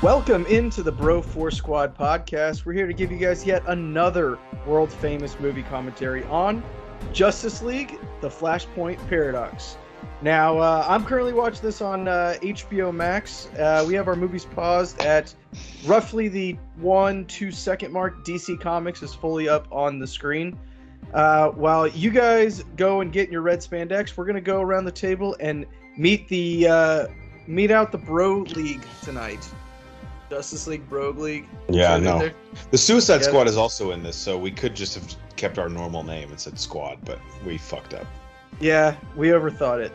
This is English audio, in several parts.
Welcome into the Bro 4 Squad podcast. We're here to give you guys yet another world famous movie commentary on Justice League, the Flashpoint Paradox. Now, I'm currently watching this on HBO Max. We have our movies paused at roughly the 1-2 second mark. DC Comics is fully up on the screen. While you guys go and get your red spandex, we're going to go around the table and meet out the Bro League tonight. Justice League, Bro League. Yeah, no. The Suicide Squad is also in this, so we could just have kept our normal name and said Squad, but we fucked up. Yeah, we overthought it.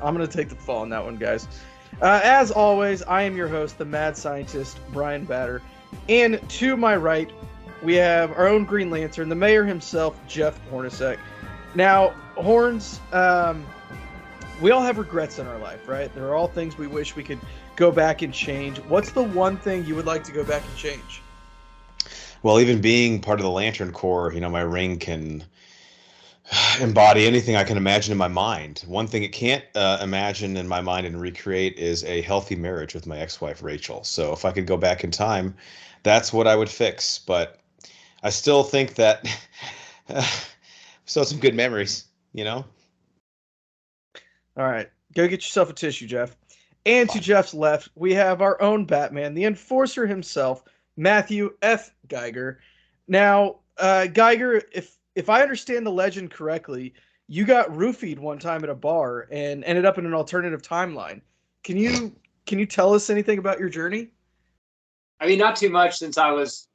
I'm going to take the fall on that one, guys. As always, I am your host, the mad scientist, Brian Batter. And to my right, we have our own Green Lantern, the mayor himself, Jeff Hornacek. Now, Horns, we all have regrets in our life, right? There are all things we wish we could go back and change. What's the one thing you would like to go back and change? Well, even being part of the Lantern Corps, my ring can embody anything I can imagine in my mind. One thing it can't imagine in my mind and recreate is a healthy marriage with my ex-wife, Rachel. So if I could go back in time, that's what I would fix. But I still think that still some good memories, All right. Go get yourself a tissue, Jeff. And to Jeff's left, we have our own Batman, the Enforcer himself, Matthew F. Geiger. Now, Geiger, if I understand the legend correctly, you got roofied one time at a bar and ended up in an alternative timeline. Can you tell us anything about your journey? I mean, not too much since I was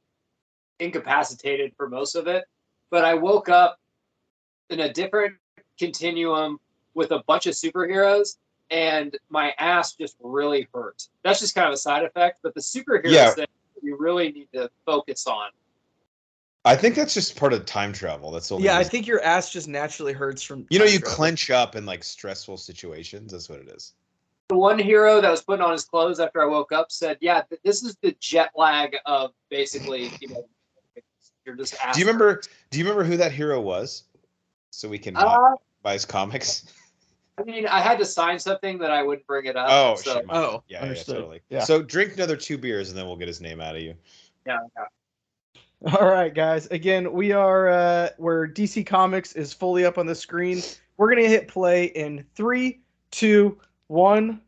incapacitated for most of it, but I woke up in a different continuum with a bunch of superheroes, and my ass just really hurt. That's just kind of a side effect, but the superheroes that you really need to focus on. I think that's just part of time travel. That's all. Yeah, I think your ass just naturally hurts from. You travel. Clench up in like stressful situations. That's what it is. The one hero that was putting on his clothes after I woke up said, "Yeah, this is the jet lag of basically, you're just." Do you remember who that hero was? So we can buy his comics. I mean, I had to sign something that I wouldn't bring it up. Oh, so. shit. Yeah, totally. Yeah. So drink another 2 beers and then we'll get his name out of you. Yeah. All right, guys. Again, we are where DC Comics is fully up on the screen. We're going to hit play in 3, 2, 1.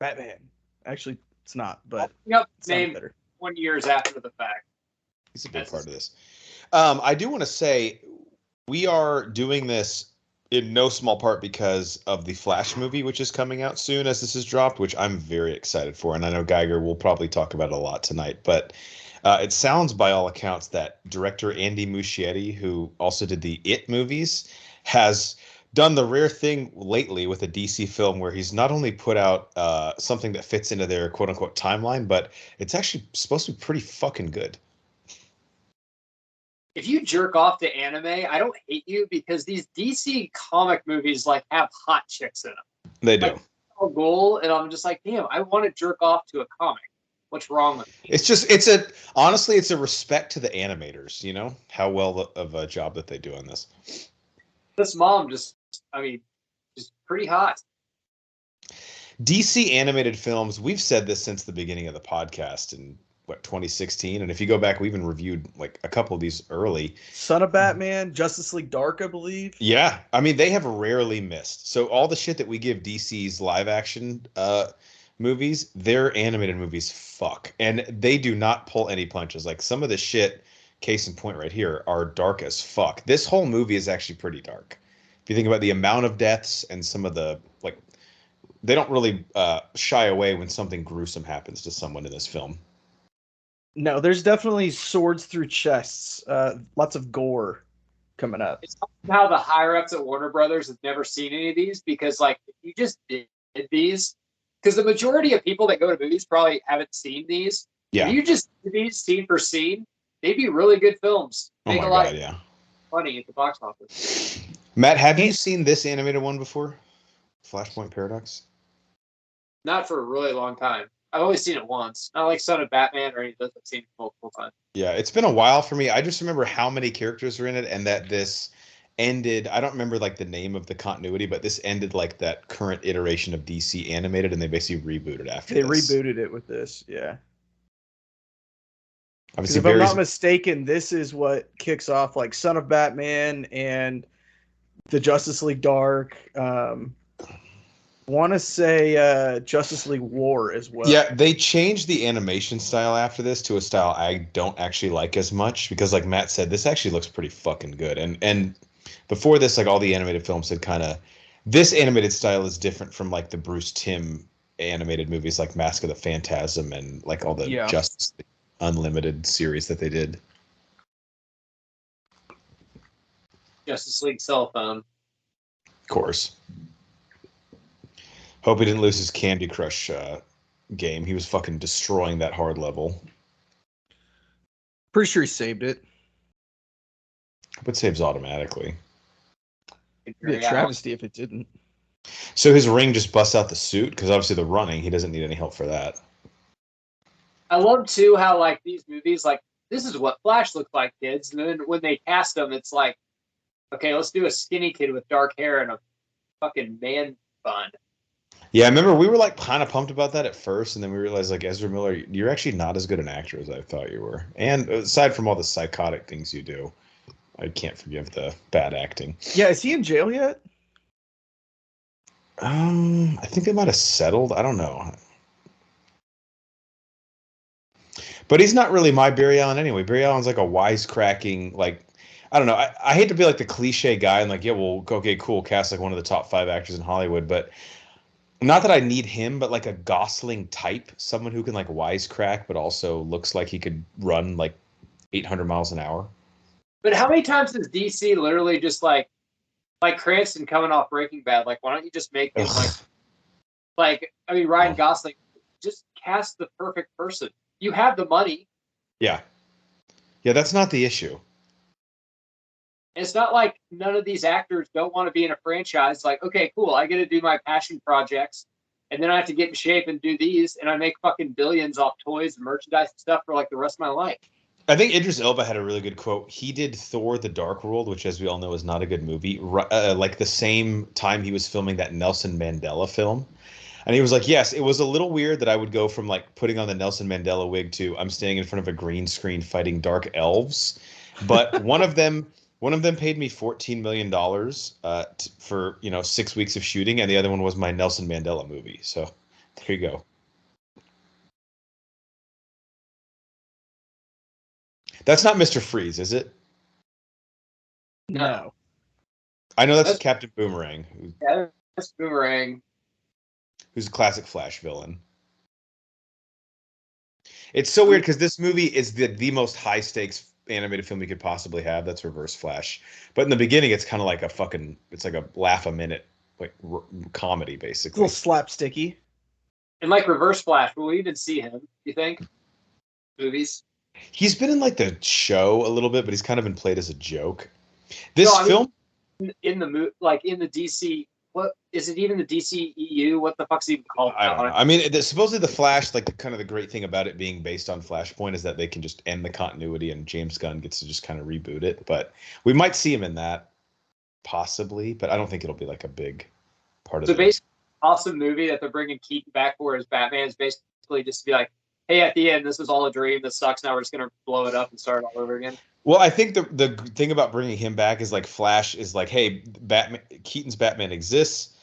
Batman. Actually, it's not, but name better. 1 year after the fact. He's a big part of this. I do want to say we are doing this in no small part because of the Flash movie, which is coming out soon as this is dropped, which I'm very excited for. And I know Geiger will probably talk about it a lot tonight. But it sounds, by all accounts, that director Andy Muschietti, who also did the It movies, has done the rare thing lately with a DC film where he's not only put out something that fits into their quote-unquote timeline, but it's actually supposed to be pretty fucking good. If you jerk off to anime, I don't hate you because these DC comic movies have hot chicks in them. They do. Goal, and I'm just like, damn, I want to jerk off to a comic. What's wrong with me? Honestly, it's a respect to the animators, how well of a job that they do on this. This mom just pretty hot. DC animated films, we've said this since the beginning of the podcast in 2016, and if you go back, we even reviewed a couple of these early. Son of Batman, Justice League Dark, I believe. Yeah, I mean, they have rarely missed. So all the shit that we give DC's live action movies, their animated movies fuck, and they do not pull any punches. Like some of the shit, case in point right here, are dark as fuck. This whole movie is actually pretty dark. If you think about the amount of deaths and some of the they don't really shy away when something gruesome happens to someone in this film. No, there's definitely swords through chests. Lots of gore coming up. It's how the higher ups at Warner Brothers have never seen any of these because, if you just did these, because the majority of people that go to movies probably haven't seen these. Yeah. If you just did these scene for scene, they'd be really good films. Make a lot of money at the box office. Matt, have you seen this animated one before? Flashpoint Paradox? Not for a really long time. I've only seen it once. Not like Son of Batman or any of those I've seen it multiple times. Yeah, it's been a while for me. I just remember how many characters are in it and that this ended. I don't remember like the name of the continuity, but this ended like that current iteration of DC animated, and they basically rebooted after They this. rebooted it with this, yeah. Because Obviously, if I'm Barry's not mistaken, this is what kicks off like Son of Batman and the Justice League Dark. Want to say Justice League War as well. Yeah, they changed the animation style after this to a style I don't actually like as much because, like Matt said, this actually looks pretty fucking good. And before this, like all the animated films had kind of this animated style is different from like the Bruce Timm animated movies like Mask of the Phantasm and like all the Justice League Unlimited series that they did. Justice League cell phone. Of course. Hope he didn't lose his Candy Crush game. He was fucking destroying that hard level. Pretty sure he saved it. But saves automatically. It'd be a travesty if it didn't. So his ring just busts out the suit because obviously the running, he doesn't need any help for that. I love too how like these movies, like this is what Flash looks like, kids, and then when they cast him, it's like, okay, let's do a skinny kid with dark hair and a fucking man bun. Yeah, I remember we were like kind of pumped about that at first, and then we realized like Ezra Miller, you're actually not as good an actor as I thought you were. And aside from all the psychotic things you do, I can't forgive the bad acting. Yeah, is he in jail yet? I think they might have settled. I don't know. But he's not really my Barry Allen anyway. Barry Allen's like a wisecracking, like, I don't know. I hate to be like the cliche guy and like, yeah, well, okay, cool, cast like one of the top 5 actors in Hollywood, but not that I need him, but like a Gosling type, someone who can like wisecrack, but also looks like he could run like 800 miles an hour. But how many times does DC literally just like Cranston coming off Breaking Bad? Like, why don't you just make him like I mean, Ryan Gosling, just cast the perfect person. You have the money. Yeah. Yeah, that's not the issue. It's not like none of these actors don't want to be in a franchise. Like, okay, cool, I get to do my passion projects, and then I have to get in shape and do these, and I make fucking billions off toys and merchandise and stuff for like the rest of my life. I think Idris Elba had a really good quote. He did Thor: The Dark World, which, as we all know, is not a good movie. Like the same time he was filming that Nelson Mandela film, and he was like, "Yes, it was a little weird that I would go from like putting on the Nelson Mandela wig to I'm standing in front of a green screen fighting dark elves, but one of them paid me $14 million for 6 weeks of shooting, and the other one was my Nelson Mandela movie. So there you go." That's not Mr. Freeze, is it? No. I know that's Captain Boomerang. Yeah, that's Boomerang. Who's a classic Flash villain. It's so weird because this movie is the most high stakes animated film you could possibly have. That's Reverse Flash. But in the beginning, it's kind of like it's like a laugh a minute like comedy basically. It's a little slapsticky. And like Reverse Flash, will we even see him? You think? Movies. He's been in like the show a little bit, but he's kind of been played as a joke. This film in the like in the DC. What is it? Even the DCEU? What the fuck's it even called? I don't know. I mean, supposedly the Flash, like kind of the great thing about it being based on Flashpoint is that they can just end the continuity, and James Gunn gets to just kind of reboot it. But we might see him in that, possibly. But I don't think it'll be like a big part of it. So basically, awesome movie that they're bringing Keaton back for as Batman is basically just to be like, hey, at the end, this was all a dream. This sucks. Now we're just gonna blow it up and start all over again. Well, I think the thing about bringing him back is like Flash is like, hey, Keaton's Batman exists.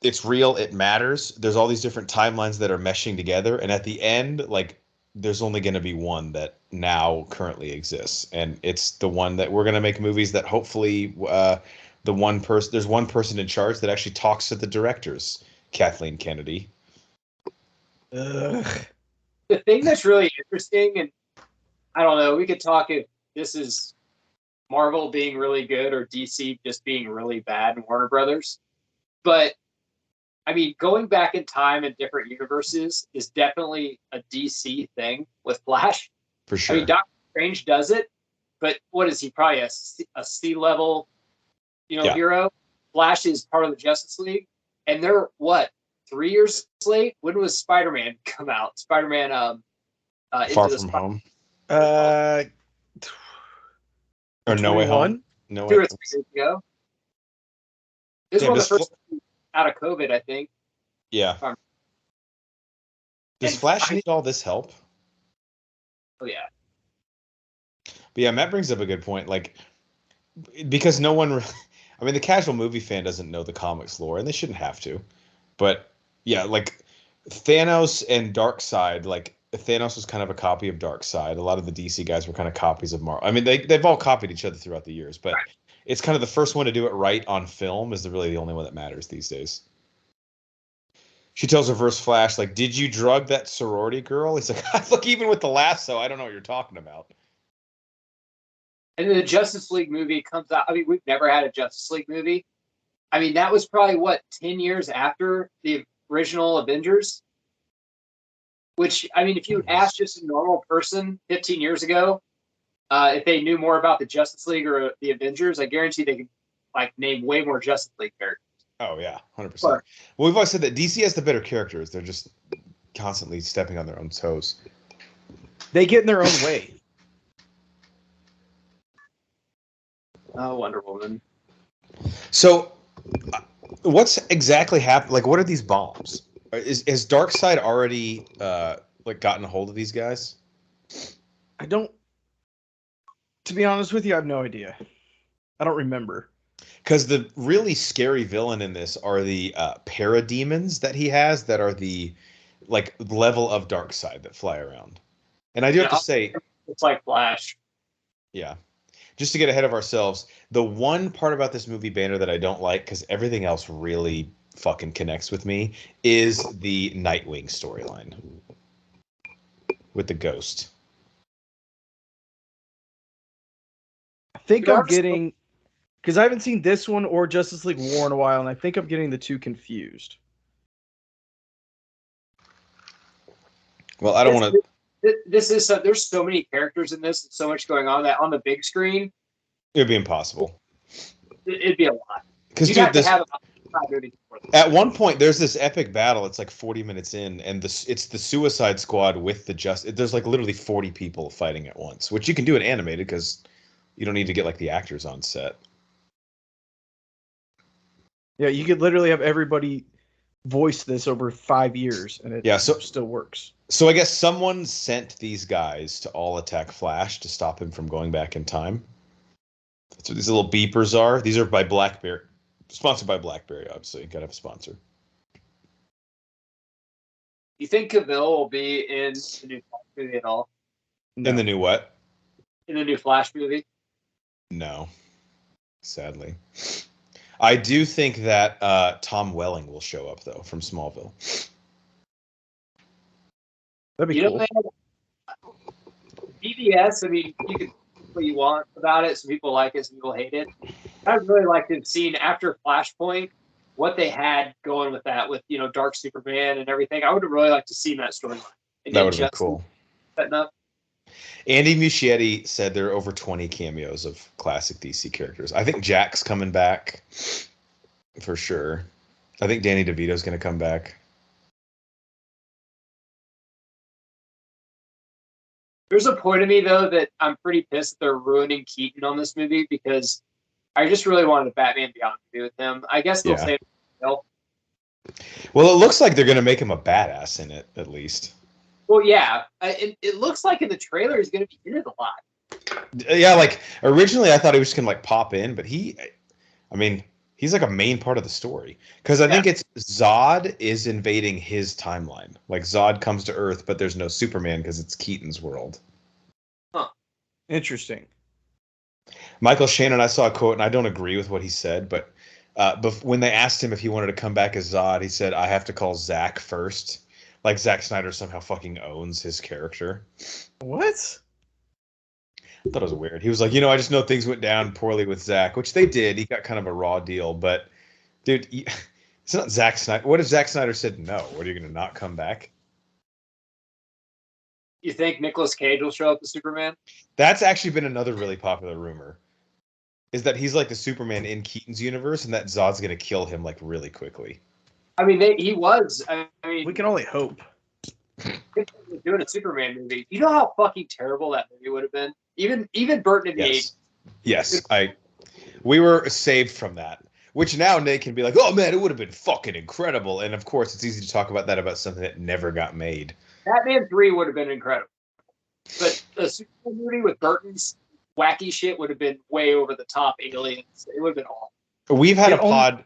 It's real. It matters. There's all these different timelines that are meshing together, and at the end, like, there's only going to be one that now currently exists, and it's the one that we're going to make movies that hopefully there's one person in charge that actually talks to the directors, Kathleen Kennedy. Ugh. The thing that's really interesting, and I don't know, we could talk if this is Marvel being really good or DC just being really bad in Warner Brothers. But, I mean, going back in time in different universes is definitely a DC thing with Flash. For sure. I mean, Doctor Strange does it, but what is he? Probably a C-level, hero. Flash is part of the Justice League. And they're, 3 years late? When was Spider-Man come out? Spider-Man Far From Home. Or No Way Home. No 2 or way. 3 years ago. This Yeah, was but the first out of COVID, I think. Yeah. Does And Flash need all this help? Oh yeah. But yeah, Matt brings up a good point. Like, because no one, I mean, the casual movie fan doesn't know the comics lore, and they shouldn't have to. But yeah, like Thanos and Darkseid, like Thanos was kind of a copy of Darkseid. A lot of the DC guys were kind of copies of Marvel. I mean, they've all copied each other throughout the years, but it's kind of the first one to do it right on film is really the only one that matters these days. She tells Reverse Flash, like, did you drug that sorority girl? He's like, look, even with the lasso, I don't know what you're talking about. And then the Justice League movie comes out. I mean, we've never had a Justice League movie. I mean, that was probably, 10 years after the original Avengers? Which, I mean, if you asked just a normal person 15 years ago if they knew more about the Justice League or the Avengers, I guarantee they could, name way more Justice League characters. Oh, yeah, 100%. Well, we've always said that DC has the better characters. They're just constantly stepping on their own toes. They get in their own way. Oh, Wonder Woman. So, what's exactly happened? Like, what are these bombs? Has Darkseid already gotten a hold of these guys? I don't. To be honest with you, I have no idea. I don't remember. Because the really scary villain in this are the parademons that he has that are the level of Darkseid that fly around. And I do have to say, it's like Flash. Yeah. Just to get ahead of ourselves, the one part about this movie banner that I don't like, because everything else really fucking connects with me, is the Nightwing storyline with the ghost. I think I'm getting, because I haven't seen this one or Justice League War in a while, and I think I'm getting the two confused. Well, I don't want to. This is there's so many characters in this, and so much going on that on the big screen, it would be impossible. It'd be a lot. Because at one point there's this epic battle. It's like 40 minutes in, and it's the Suicide Squad with the there's literally 40 people fighting at once, which you can do it animated because you don't need to get the actors on set. Yeah, you could literally have everybody voice this over 5 years, and it still works. So I guess someone sent these guys to all attack Flash to stop him from going back in time. That's what these little beepers are. These are by BlackBerry. Sponsored by BlackBerry, obviously. Gotta have a sponsor. You think Cavill will be in the new Flash movie at all? No. In the new what? In the new Flash movie? No. Sadly. I do think that Tom Welling will show up, though, from Smallville. That'd be cool. BBS, I mean, you can what you want about it. Some people like it, some people hate it. I'd really like to have seen after Flashpoint what they had going with that, with Dark Superman and everything. I would have really liked to see that storyline. That would have been cool. Setting up. Andy Muschietti said there are over 20 cameos of classic DC characters. I think Jack's coming back for sure. I think Danny DeVito's going to come back. There's a point of me, though, that I'm pretty pissed that they're ruining Keaton on this movie because I just really wanted a Batman Beyond to be with him. I guess they'll say Well, it looks like they're going to make him a badass in it, at least. Well, yeah. It looks like in the trailer he's going to be in it a lot. Yeah, originally I thought he was just going to pop in, but he's a main part of the story. Because I think it's Zod is invading his timeline. Zod comes to Earth, but there's no Superman because it's Keaton's world. Huh. Interesting. Michael Shannon, I saw a quote, and I don't agree with what he said, but when they asked him if he wanted to come back as Zod, he said, I have to call Zack first. Zack Snyder somehow fucking owns his character. What? I thought it was weird. He was like, I just know things went down poorly with Zack, which they did. He got kind of a raw deal, but dude, it's not Zack Snyder. What if Zack Snyder said no? What, are you going to not come back? You think Nicolas Cage will show up as Superman? That's actually been another really popular rumor. Is that he's the Superman in Keaton's universe, and that Zod's going to kill him really quickly. I mean, he was. I mean, we can only hope. Doing a Superman movie. You know how fucking terrible that movie would have been? Even Burton in the 80s. Yes, We were saved from that. Which now Nate can be like, oh man, it would have been fucking incredible. And of course, it's easy to talk about that about something that never got made. Batman 3 would have been incredible. But the Superman movie with Burton's wacky shit would have been way over the top aliens. It would have been awful. We've had a pod.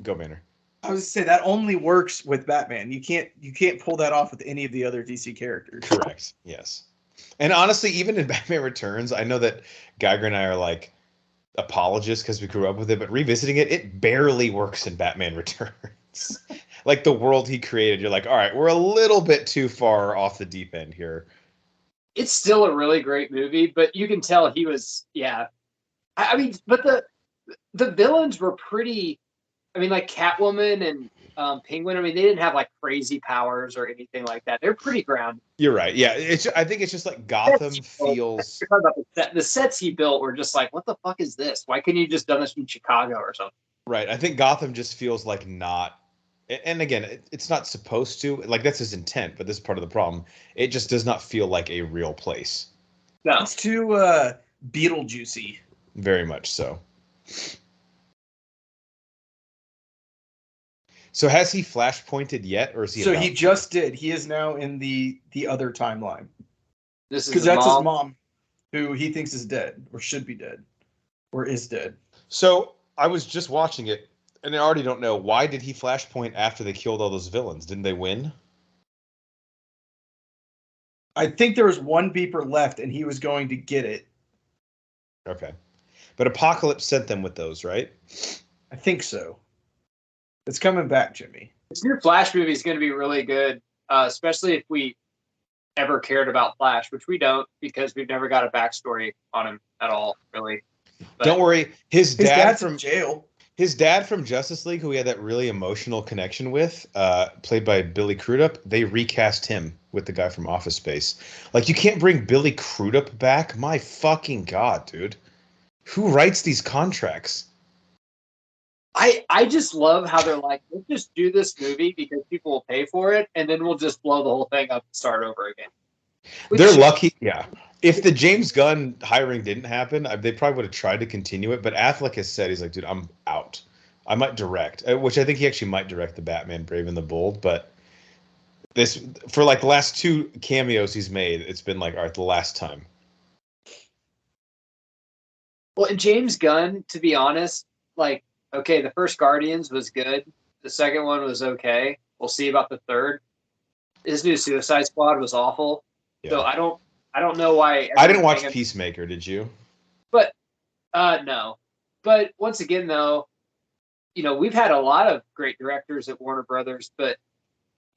Go, Banner. I was to say that only works with Batman. You can't pull that off with any of the other DC characters. Correct. Yes. And honestly, even in Batman Returns, I know that Geiger and I are like apologists because we grew up with it, but revisiting it, it barely works in Batman Returns. Like the world he created, you're like, all right, we're a little bit too far off the deep end here. It's still a really great movie, but you can tell he was, yeah. I mean, but the villains were pretty. I mean, like Catwoman and Penguin. I mean, they didn't have like crazy powers or anything like that. They're pretty grounded. You're right. Yeah, I think it's just like Gotham feels. The sets he built were just like, what the fuck is this? Why couldn't you just done this in Chicago or something? Right. I think Gotham just feels like not. And again, it's not supposed to. Like that's his intent, but this is part of the problem. It just does not feel like a real place. No, it's too Beetlejuicy. Very much so. So has he flashpointed yet, or is he? So he just did. He is now in the other timeline. This is because that's his mom, who he thinks is dead, or should be dead, or is dead. So I was just watching it, and I already don't know why did he flashpoint after they killed all those villains? Didn't they win? I think there was one beeper left, and he was going to get it. Okay, but Apocalypse sent them with those, right? I think so. It's coming back, Jimmy. This new Flash movie is going to be really good, especially if we ever cared about Flash, which we don't because we've never got a backstory on him at all, really. But don't worry, his dad's from jail. His dad from Justice League, who he had that really emotional connection with, played by Billy Crudup, they recast him with the guy from Office Space. Like, you can't bring Billy Crudup back? My fucking God, dude. Who writes these contracts? I just love how they're like, let's just do this movie because people will pay for it, and then we'll just blow the whole thing up and start over again. They're lucky. Yeah. If the James Gunn hiring didn't happen, they probably would have tried to continue it. But Affleck has said, he's like, dude, I'm out. I might direct, which I think he actually might direct the Batman Brave and the Bold. But this, for like the last 2 cameos he's made, it's been like, all right, the last time. Well, and James Gunn, to be honest, like, okay, the first Guardians was good. The second one was okay. We'll see about the third. His new Suicide Squad was awful. Yeah. So I don't know why. I didn't watch Peacemaker, did you? But no. But once again, though, we've had a lot of great directors at Warner Brothers, but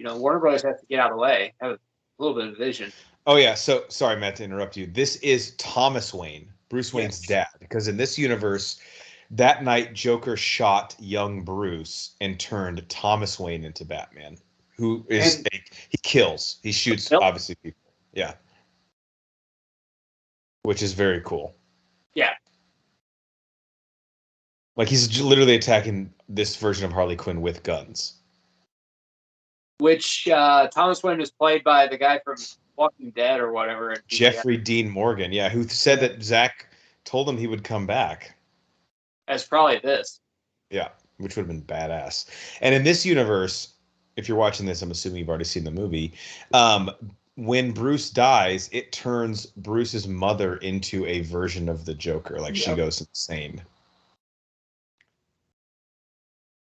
Warner Brothers has to get out of the way, have a little bit of vision. Oh yeah. So sorry, Matt, to interrupt you. This is Thomas Wayne, Bruce Wayne's dad, because in this universe, that night Joker shot young Bruce and turned Thomas Wayne into Batman, who is he kills, he shoots obviously people. Yeah. Which is very cool. Yeah. Like he's literally attacking this version of Harley Quinn with guns. Which Thomas Wayne was played by the guy from Walking Dead or whatever. Jeffrey Dean Morgan, yeah, who said that Zach told him he would come back. As probably this. Yeah, which would have been badass. And in this universe, if you're watching this, I'm assuming you've already seen the movie. When Bruce dies, it turns Bruce's mother into a version of the Joker. Like she goes insane.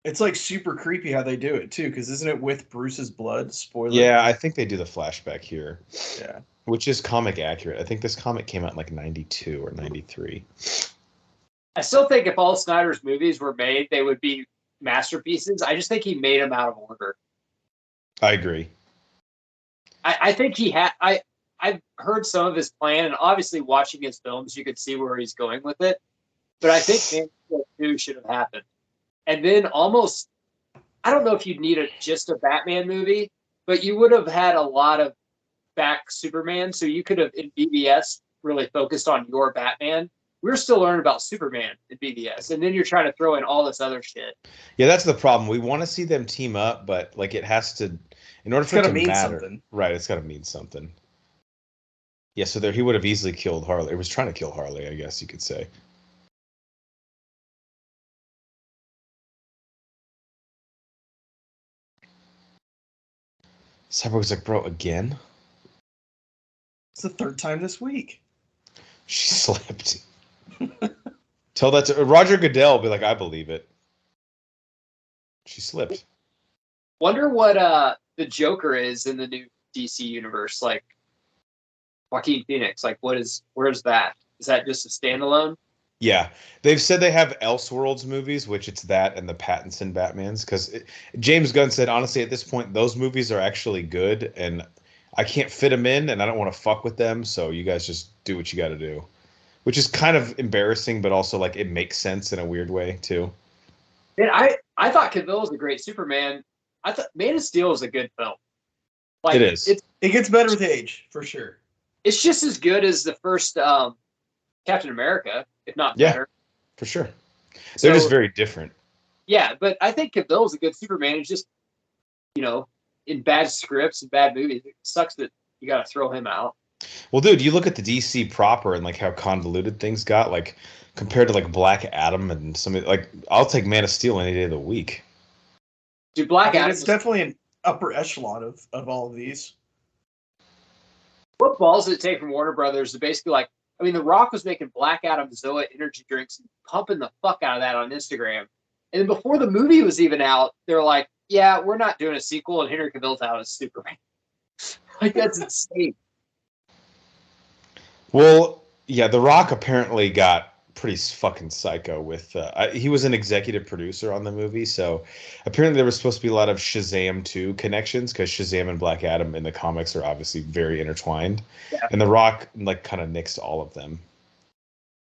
It's like super creepy how they do it too, because isn't it with Bruce's blood? Spoiler. Yeah, I think they do the flashback here. Yeah. Which is comic accurate. I think this comic came out in like 92 or 93. I still think if all Snyder's movies were made, they would be masterpieces. I just think he made them out of order. I agree. I think he had. I've heard some of his plan, and obviously watching his films, you could see where he's going with it. But I think Man of Steel 2 should have happened. And then almost, I don't know if you'd need just a Batman movie, but you would have had a lot of back Superman, so you could have, in BVS, really focused on your Batman. We're still learning about Superman in BVS, and then you're trying to throw in all this other shit. Yeah, that's the problem. We want to see them team up, but like it has to, in order for it to mean matter, something. Right? It's got to mean something. Yeah, so there he would have easily killed Harley. He was trying to kill Harley, I guess you could say. Cyborg's like, bro, again? It's the third time this week. She slipped. Tell that to Roger Goodell. Be like, I believe it. She slipped. Wonder what the Joker is in the new DC universe. Like Joaquin Phoenix. Like, where's that? Is that just a standalone? Yeah, they've said they have Elseworlds movies, which it's that and the Pattinson Batmans. Because James Gunn said, honestly, at this point, those movies are actually good, and I can't fit them in, and I don't want to fuck with them. So you guys just do what you got to do, which is kind of embarrassing, but also like it makes sense in a weird way too. And I thought Cavill was a great Superman. I thought Man of Steel is a good film. Like, It is. It gets better with age, for sure. It's just as good as the first Captain America, if not better. For sure. They're just very different. Yeah, but I think Cavill is a good Superman. It's just, in bad scripts and bad movies, it sucks that you got to throw him out. Well, dude, you look at the DC proper and like how convoluted things got, like compared to like Black Adam and something like I'll take Man of Steel any day of the week. Dude, Black Adam. It's definitely an upper echelon of all of these. What balls did it take from Warner Brothers to basically like? I mean, The Rock was making Black Adam Zoa energy drinks and pumping the fuck out of that on Instagram. And then before the movie was even out, they were like, "Yeah, we're not doing a sequel," and Henry Cavill's out as Superman. Like, that's insane. Well, yeah, The Rock apparently got pretty fucking psycho with. He was an executive producer on the movie, so apparently there was supposed to be a lot of Shazam 2 connections because Shazam and Black Adam in the comics are obviously very intertwined, and The Rock like kind of nixed all of them.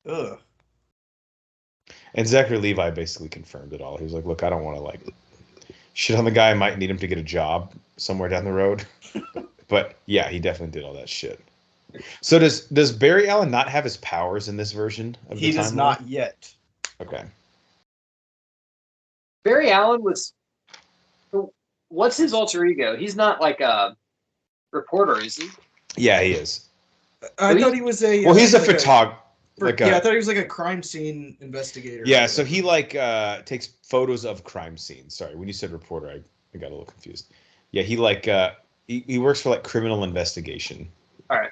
Ugh. And Zachary Levi basically confirmed it all. He was like, "Look, I don't want to like shit on the guy. I might need him to get a job somewhere down the road." But yeah, he definitely did all that shit. So does Barry Allen not have his powers in this version of the timeline? He does not yet. Okay. Barry Allen was. What's his alter ego? He's not like a reporter, is he? Yeah, he is. I thought he was a. Well, he's a like photographer. I thought he was like a crime scene investigator. Yeah, so he like takes photos of crime scenes. Sorry, when you said reporter, I got a little confused. Yeah, he like he works for like criminal investigation. All right.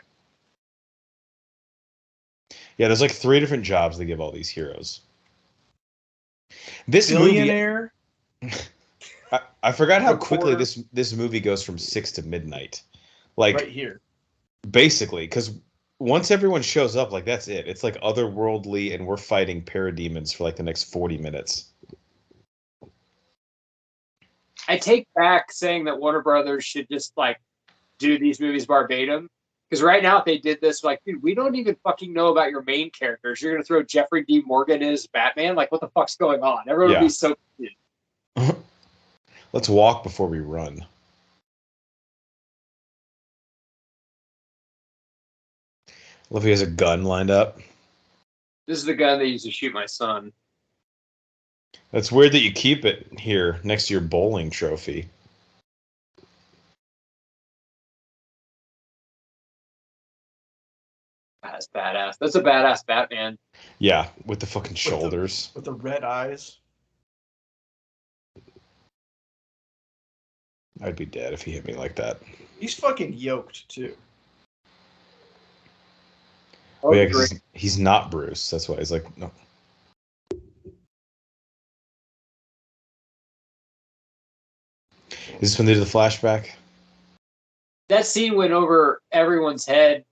Yeah, there's like 3 different jobs they give all these heroes. This billionaire. movie, I forgot how quickly this movie goes from 6 to midnight. Like right here. Basically, because once everyone shows up, like that's it. It's like otherworldly, and we're fighting parademons for like the next 40 minutes. I take back saying that Warner Brothers should just like do these movies verbatim. Because right now, if they did this, like, dude, we don't even fucking know about your main characters. You're going to throw Jeffrey D. Morgan as Batman? Like, what the fuck's going on? Everyone would be so confused. Let's walk before we run. Love he has a gun lined up. This is the gun they used to shoot my son. That's weird that you keep it here next to your bowling trophy. That's badass. That's a badass Batman. Yeah, with the fucking shoulders. With the red eyes. I'd be dead if he hit me like that. He's fucking yoked, too. Oh, yeah, because he's not Bruce. That's why he's like, no. Is this when they did the flashback? That scene went over everyone's head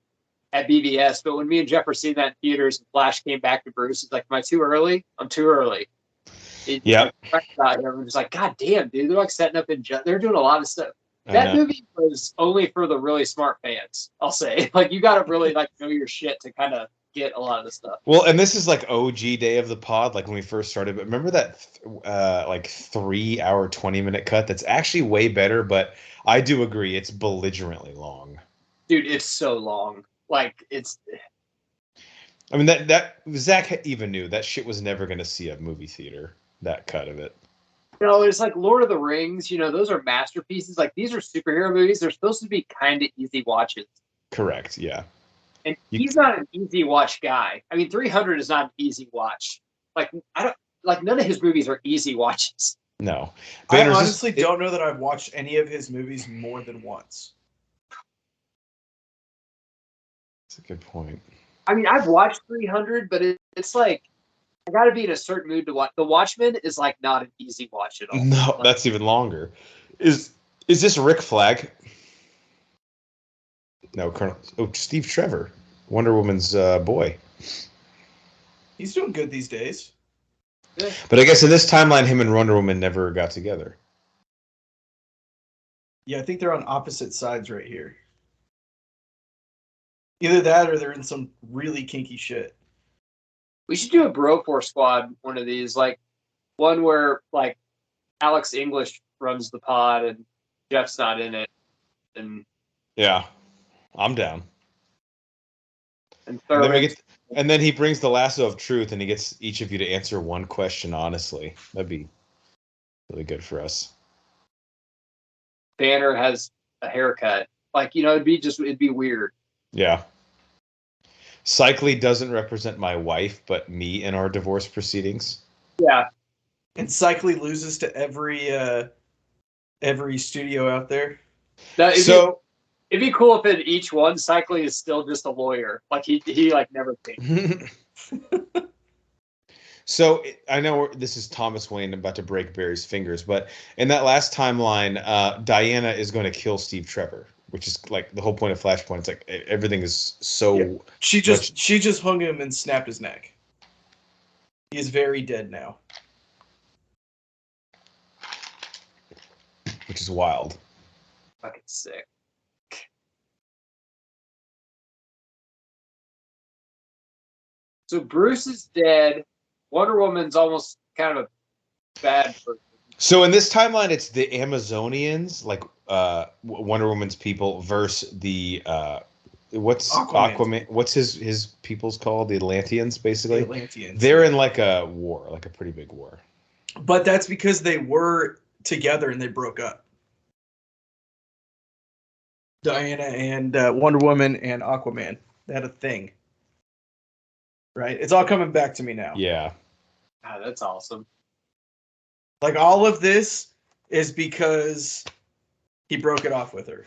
at BVS, but when me and Jeff were seeing that in theaters and Flash came back to Bruce, it's like, am I too early? I'm too early. Yeah. I'm just like, God damn, dude. They're like setting up they're doing a lot of stuff. That movie was only for the really smart fans, I'll say. Like, you got to really like know your shit to kind of get a lot of the stuff. Well, and this is like OG day of the pod, like when we first started. But remember that like 3-hour, 20-minute cut? That's actually way better, but I do agree it's belligerently long. Dude, it's so long. Like, it's... I mean, that Zach even knew that shit was never going to see a movie theater, that cut of it. You know, it's like Lord of the Rings, those are masterpieces. Like, these are superhero movies. They're supposed to be kind of easy watches. Correct, yeah. And he's not an easy watch guy. I mean, 300 is not an easy watch. Like, none of his movies are easy watches. No. I Banner's honestly don't know that I've watched any of his movies more than once. That's a good point. I mean, I've watched 300, but it's like I got to be in a certain mood to watch. The Watchmen is like not an easy watch at all. No, Like, that's even longer. Is this Rick Flag? No, Colonel. Oh, Steve Trevor, Wonder Woman's boy. He's doing good these days. yeah. But I guess in this timeline, him and Wonder Woman never got together. Yeah, I think they're on opposite sides right here. Either that or they're in some really kinky shit. We should do a Bro Force Squad, one of these, like one where like Alex English runs the pod and Jeff's not in it, and Yeah, I'm down. and And then Thurman. and then he brings the lasso of truth, and he gets each of you to answer one question honestly. That'd be really good for us. Banner has a haircut. Like, it'd be weird. Yeah. Cycly doesn't represent my wife, but me in our divorce proceedings. Yeah. And Cycly loses to every studio out there. Now, So it'd be cool if in each one, Cycly is still just a lawyer. Like he like never thinks. So I know this is Thomas Wayne about to break Barry's fingers, but in that last timeline, Diana is going to kill Steve Trevor, which is like the whole point of Flashpoint. It's like everything is so. Yeah. She just hung him and snapped his neck. He is very dead now. Which is wild. Fucking sick. So Bruce is dead. Wonder Woman's almost kind of a bad person. So in this timeline, it's the Amazonians, like Wonder Woman's people, versus the what's Aquaman? What's his people's called? The Atlanteans, basically. The Atlanteans. They're in like a war, like a pretty big war. But that's because they were together and they broke up. Diana and Wonder Woman and Aquaman. They had a thing. Right? It's all coming back to me now. Yeah. God, that's awesome. Like, all of this is because he broke it off with her.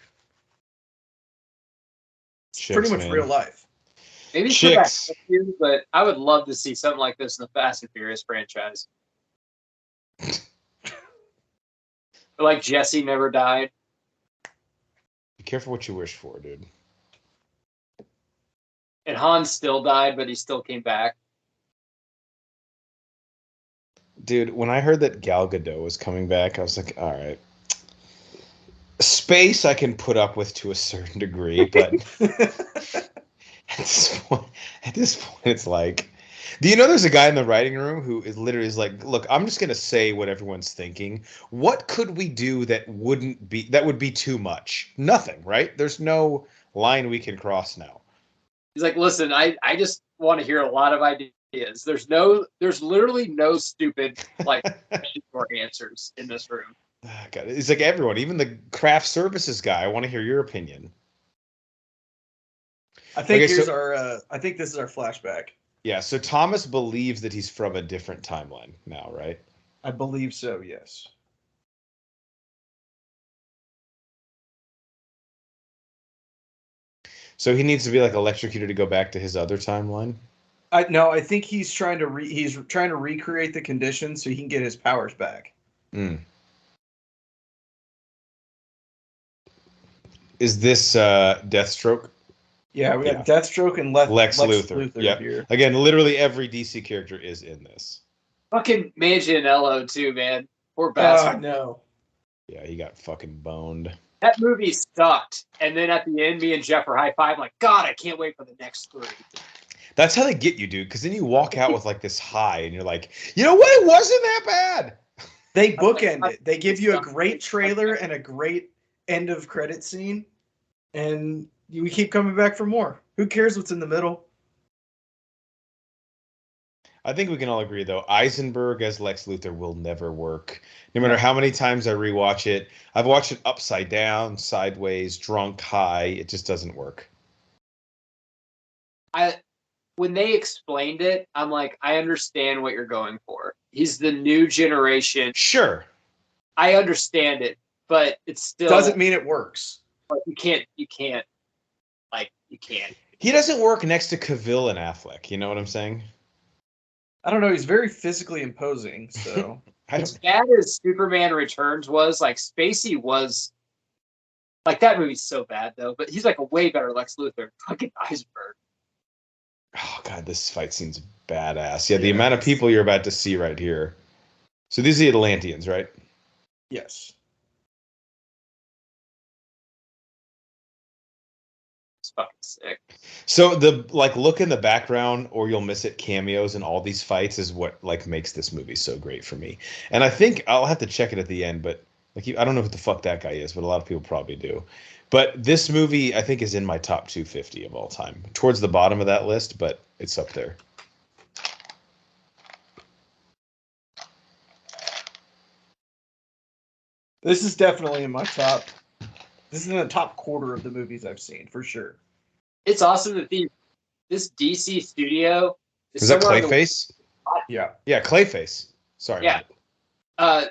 It's Chicks, pretty much man. real life. Maybe Chicks. but I would love to see something like this in the Fast and Furious franchise. Like Jesse never died. Be careful what you wish for, dude. And Han still died, but he still came back. Dude, when I heard that Gal Gadot was coming back, I was like, all right. Space I can put up with to a certain degree, but at this point, it's like, do you know there's a guy in the writing room who is literally like, look, I'm just gonna say what everyone's thinking. What could we do that would be too much? Nothing, right? There's no line we can cross now. He's like, listen, I just want to hear a lot of ideas. There's literally no stupid like questions or answers in this room. God, it's like everyone, even the craft services guy. I want to hear your opinion. I think I think this is our flashback. Yeah, so Thomas believes that he's from a different timeline now, right? I believe so, yes. So he needs to be like electrocuted to go back to his other timeline? I think he's trying to recreate the conditions so he can get his powers back. Mm. Is this Deathstroke? Yeah, we got Deathstroke and Lex Luthor Yep. here. Again, literally every DC character is in this. Fucking Manganiello too, man. Poor bastard. No. Yeah, he got fucking boned. That movie sucked. And then at the end, me and Jeff were high five, like, God, I can't wait for the next 3. That's how they get you, dude. Because then you walk out with like this high, and you're like, you know what? It wasn't that bad. They bookend it. They give you a great trailer and a great end of credit scene, and we keep coming back for more. Who cares what's in the middle? I think we can all agree, though, Eisenberg as Lex Luthor will never work. No matter how many times I rewatch it, I've watched it upside down, sideways, drunk, high. It just doesn't work. When they explained it, I'm like, I understand what you're going for. He's the new generation. Sure. I understand it, but it's still doesn't mean it works. You can't. You can't. He doesn't work next to Cavill and Affleck. You know what I'm saying? I don't know. He's very physically imposing. So as bad as Superman Returns was, like Spacey was, like that movie's so bad though. But he's like a way better Lex Luthor. Fucking Iceberg. Oh god, this fight scene's badass. Yeah, the amount of people you're about to see right here. So these are the Atlanteans, right? yes. It's fucking sick. So the look in the background or you'll miss it cameos in all these fights is what makes this movie so great for me. And I think I'll have to check it at the end, but I don't know who the fuck that guy is, but a lot of people probably do. But this movie I think is in my top 250 of all time. Towards the bottom of that list, but it's up there. This is definitely in my top. This is in the top quarter of the movies I've seen for sure. It's awesome that this DC studio is that Clayface? Yeah. Yeah, Clayface. Sorry. Yeah.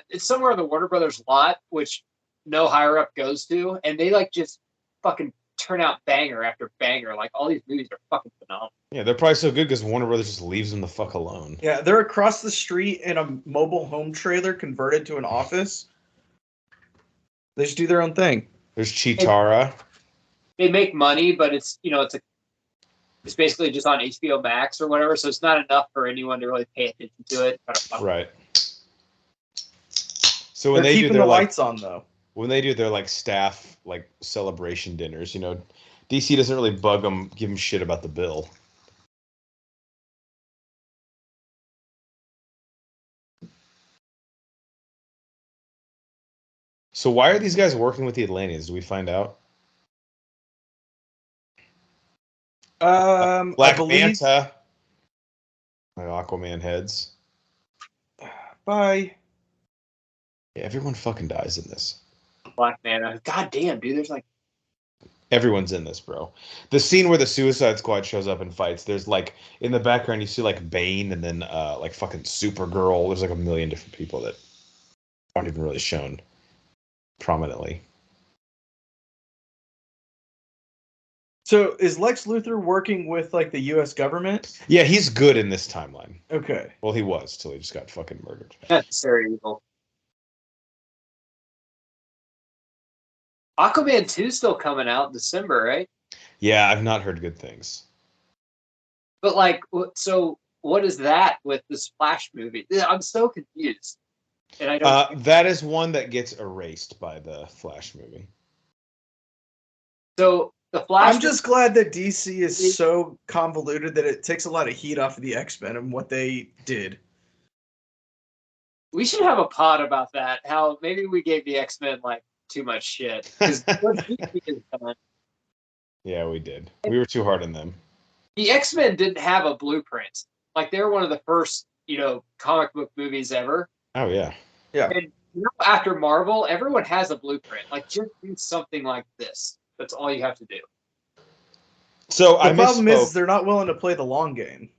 It's somewhere on the Warner Brothers lot, which no higher up goes to, and they just fucking turn out banger after banger. Like all these movies are fucking phenomenal. Yeah, they're probably so good because Warner Brothers just leaves them the fuck alone. Yeah, they're across the street in a mobile home trailer converted to an office. They just do their own thing. There's Chitara. They make money, but it's it's basically just on HBO Max or whatever, so it's not enough for anyone to really pay attention to it. Right. So when they're they keeping do their the lights on though. When they do their staff celebration dinners, DC doesn't really bug them, give them shit about the bill. So why are these guys working with the Atlanteans? Do we find out? Black Manta. My Aquaman heads. Bye. Yeah, everyone fucking dies in this. Black Manta. God damn, dude. There's everyone's in this, bro. The scene where the Suicide Squad shows up and fights, there's in the background you see Bane and then fucking Supergirl. There's a million different people that aren't even really shown prominently. So is Lex Luthor working with the U.S. government? Yeah, he's good in this timeline. Okay. Well, he was till he just got fucking murdered. necessary evil. Aquaman 2 still coming out in December, right? Yeah, I've not heard good things. But so what is that with this Flash movie? I'm so confused. And I don't. That is one that gets erased by the Flash movie. So the Flash. I'm just glad that DC is so convoluted that it takes a lot of heat off of the X-Men and what they did. We should have a pod about that. How maybe we gave the X-Men too much shit. Yeah, we did. We were too hard on them. The X-Men didn't have a blueprint. They were one of the first, comic book movies ever. Oh yeah. Yeah. And after Marvel, everyone has a blueprint. Just do something like this. That's all you have to do. So the problem is they're not willing to play the long game.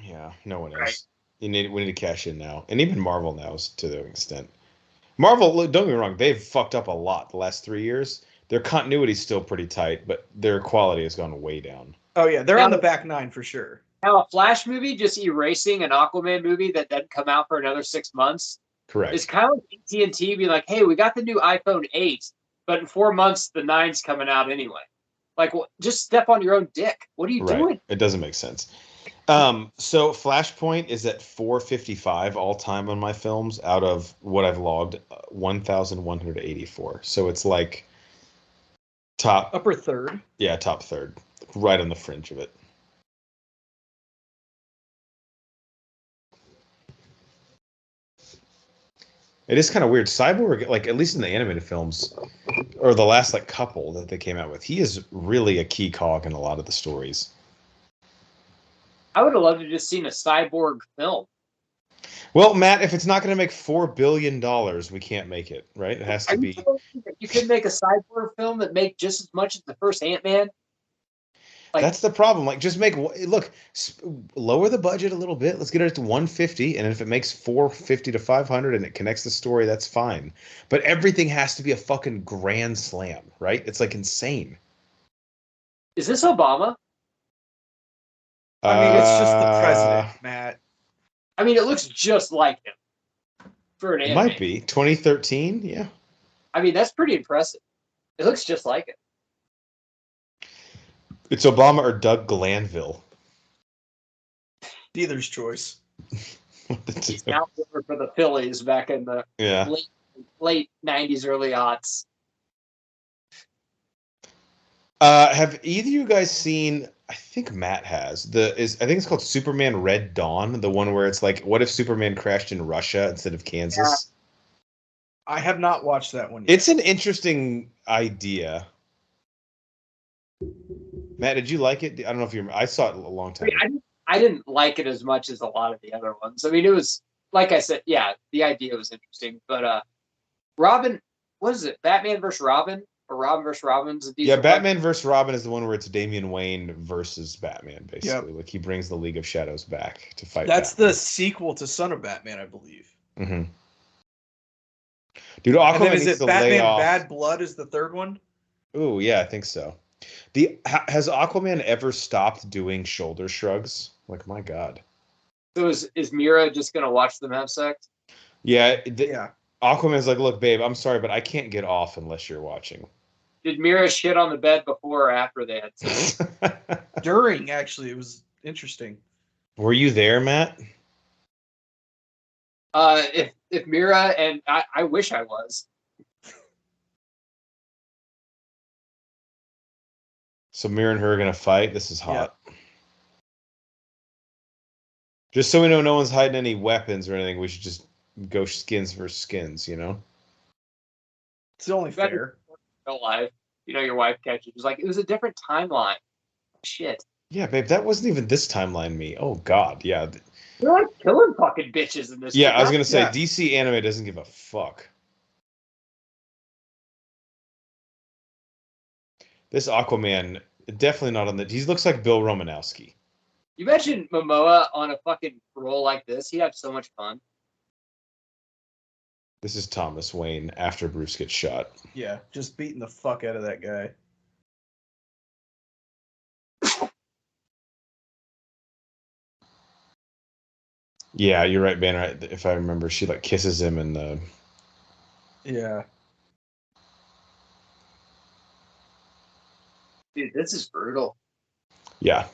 Yeah, no one Right. is. We need to cash in now, and even Marvel now is to their extent. Marvel, don't get me wrong, they've fucked up a lot the last 3 years. Their continuity's still pretty tight, but their quality has gone way down. Oh yeah, they're on the back nine for sure. Now a Flash movie just erasing an Aquaman movie that doesn't come out for another 6 months. Correct. It's kind of like AT&T being like, hey, we got the new iPhone 8, but in 4 months the 9's coming out anyway. Just step on your own dick. What are you doing? It doesn't make sense. So Flashpoint is at 455 all time on my films out of what I've logged 1,184. So it's top upper third. Yeah, top third, right on the fringe of it. It is kind of weird. Cyborg, at least in the animated films, or the last couple that they came out with, he is really a key cog in a lot of the stories. I would have loved to just seen a Cyborg film. Well, Matt, if it's not going to make $4 billion, we can't make it, right? It has to be. You could make a Cyborg film that make just as much as the first Ant-Man. Like, that's the problem. Like, just lower the budget a little bit. Let's get it to 150, and if it makes 450 to 500 and it connects the story, that's fine. But everything has to be a fucking grand slam, right? It's like insane. is this Obama? I mean, it's just the president, Matt. I mean, it looks just like him for an It anime. might be 2013. Yeah. I mean, that's pretty impressive. It looks just like it. It's Obama or Doug Glanville. Dealer's choice. He's now over for the Phillies back in the late 90s, early aughts. Have either of you guys seen? I think Matt has. I think it's called Superman Red Dawn, the one where it's like, what if Superman crashed in Russia instead of Kansas? I have not watched that one yet. It's an interesting idea. Matt, did you like it? I don't know if you remember. I saw it a long time ago. I didn't like it as much as a lot of the other ones. I mean, it was, like I said, yeah, the idea was interesting. But Robin, what is it? Batman versus Robin? Or Robin versus Robin's? Yeah, Batman versus Robin is the one where it's Damian Wayne versus Batman, basically. Yep. Like, he brings the League of Shadows back to fight That's Batman. the sequel to Son of Batman, I believe. Mm-hmm. Dude, Aquaman is it Batman Bad Blood is the third one? Ooh, yeah, I think so. Has Aquaman ever stopped doing shoulder shrugs? Like, my God. So is Mira just going to watch them have sex? Yeah. Aquaman's like, look, babe, I'm sorry, but I can't get off unless you're watching. Did Mira shit on the bed before or after they had sex? During, actually. It was interesting. Were you there, Matt? If Mira, and I wish I was. So Mira and her are going to fight? This is hot. Yeah. Just so we know no one's hiding any weapons or anything, we should just go skins versus skins, you know? It's only fair. Real life. You know, your wife catches. It's like, it was a different timeline. Shit. Yeah, babe, that wasn't even this timeline me. Oh, God, yeah. You're like killing fucking bitches in this. Yeah, I was going to say, DC anime doesn't give a fuck. This Aquaman, definitely not on the... He looks like Bill Romanowski. You imagine Momoa on a fucking role like this? He'd have so much fun. This is Thomas Wayne after Bruce gets shot. Yeah, just beating the fuck out of that guy. Yeah, you're right, Banner. If I remember, she like kisses him in the... Yeah. Dude, this is brutal. Yeah.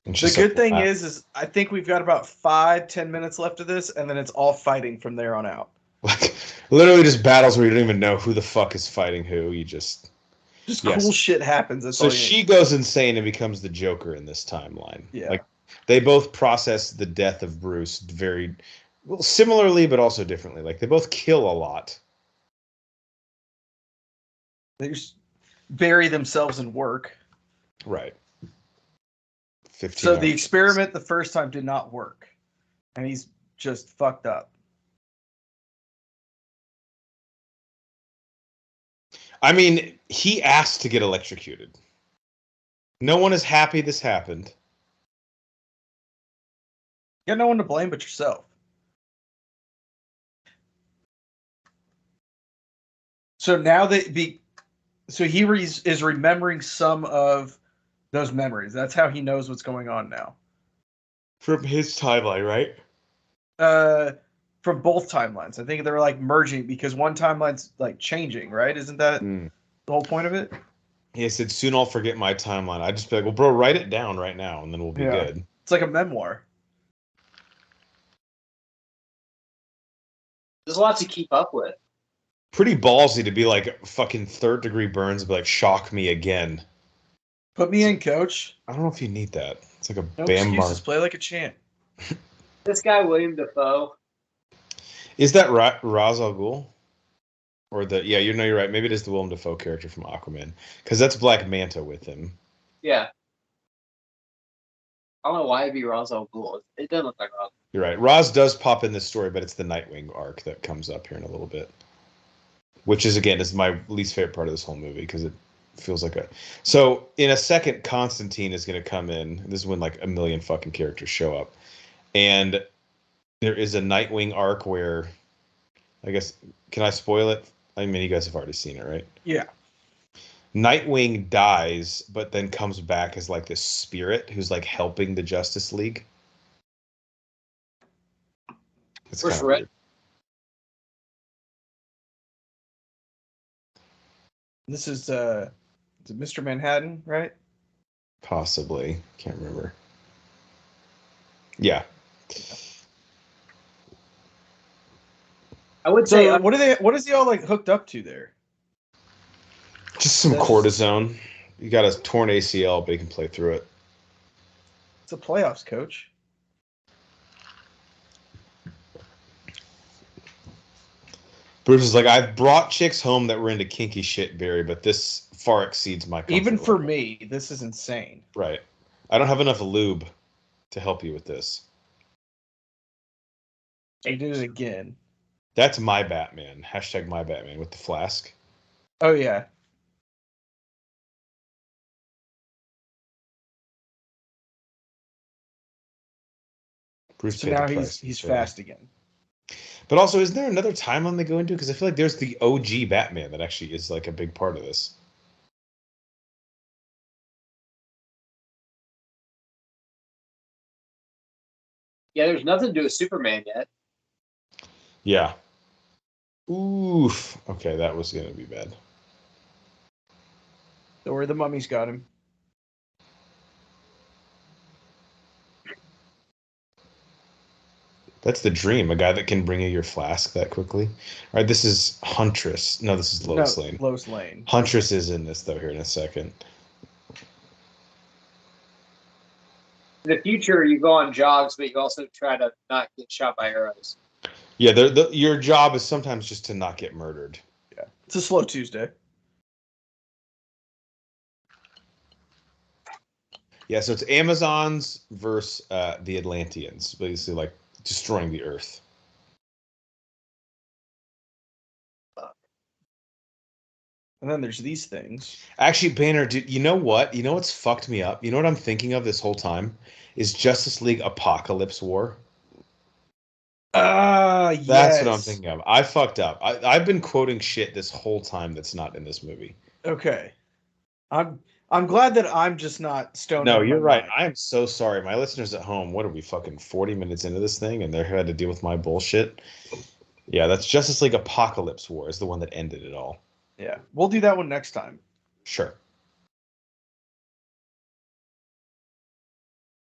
The good thing is I think we've got about 5-10 minutes left of this, and then it's all fighting from there on out. Like, literally just battles where you don't even know who the fuck is fighting who. You just cool shit happens. That's so she goes insane and becomes the Joker in this timeline. Yeah. Like, they both process the death of Bruce very similarly, but also differently. Like, they both kill a lot. They just bury themselves in work. Right. So the experiment the first time did not work. And he's just fucked up. I mean, he asked to get electrocuted. No one is happy this happened. You got no one to blame but yourself. So now so he is remembering some of those memories. That's how he knows what's going on now. From his timeline, right? From both timelines. I think they're like merging because one timeline's like changing, right? Isn't that the whole point of it? He said, soon I'll forget my timeline. I'd just be like, well, bro, write it down right now and then we'll be good. It's like a memoir. There's a lot to keep up with. Pretty ballsy to be like fucking third-degree burns and be like, shock me again. Put me in, coach. I don't know if you need that. It's like a no Bam excuses. Play like a champ. This guy, William Dafoe. Is that Ra's al Ghul? Or yeah, you're right. Maybe it is the Willem Dafoe character from Aquaman. Because that's Black Manta with him. Yeah. I don't know why it'd be Ra's al Ghul. It doesn't look like Ra's. You're right. Ra's does pop in this story, but it's the Nightwing arc that comes up here in a little bit. Which is, again, is my least favorite part of this whole movie, because feels like a. So in a second, Constantine is going to come in. This is when like a million fucking characters show up, and there is a Nightwing arc where, I guess, can I spoil it? I mean, you guys have already seen it, right? Yeah. Nightwing dies, but then comes back as like this spirit who's like helping the Justice League. It's kind of weird. This is Mr. Manhattan, right? Possibly. Can't remember. Yeah. I would say what is he all like hooked up to there? Just some cortisone. You got a torn ACL, but he can play through it. It's a playoffs, coach. Bruce is like, I've brought chicks home that were into kinky shit, Barry, but this far exceeds my comfort Even for level. me, this is insane. Right. I don't have enough lube to help you with this. He did it again. That's my Batman. Hashtag my Batman with the flask. Oh, yeah. Bruce So paid now the price. he's fast again. But also, isn't there another timeline they go into? Because I feel like there's the OG Batman that actually is like a big part of this. Yeah, there's nothing to do with Superman yet. Yeah. Oof. Okay, that was going to be bad. Don't worry, the mummy's got him. That's the dream. A guy that can bring you your flask that quickly. All right, this is Huntress. No, this is Lois Lane. Lois Lane. Huntress is in this, though, here in a second. In the future, you go on jogs, but you also try to not get shot by arrows. Yeah, your job is sometimes just to not get murdered. Yeah, it's a slow Tuesday. Yeah, so it's Amazons versus the Atlanteans, basically like destroying the Earth. And then there's these things. Actually, Banner, you know what? You know what's fucked me up? You know what I'm thinking of this whole time? Is Justice League Apocalypse War. Yes. That's what I'm thinking of. I fucked up. I've been quoting shit this whole time that's not in this movie. Okay. I'm glad that I'm just not stoned. No, you're right. I am so sorry. My listeners at home, what are we, fucking 40 minutes into this thing and they're had to deal with my bullshit? Yeah, that's Justice League Apocalypse War is the one that ended it all. Yeah, we'll do that one next time. Sure.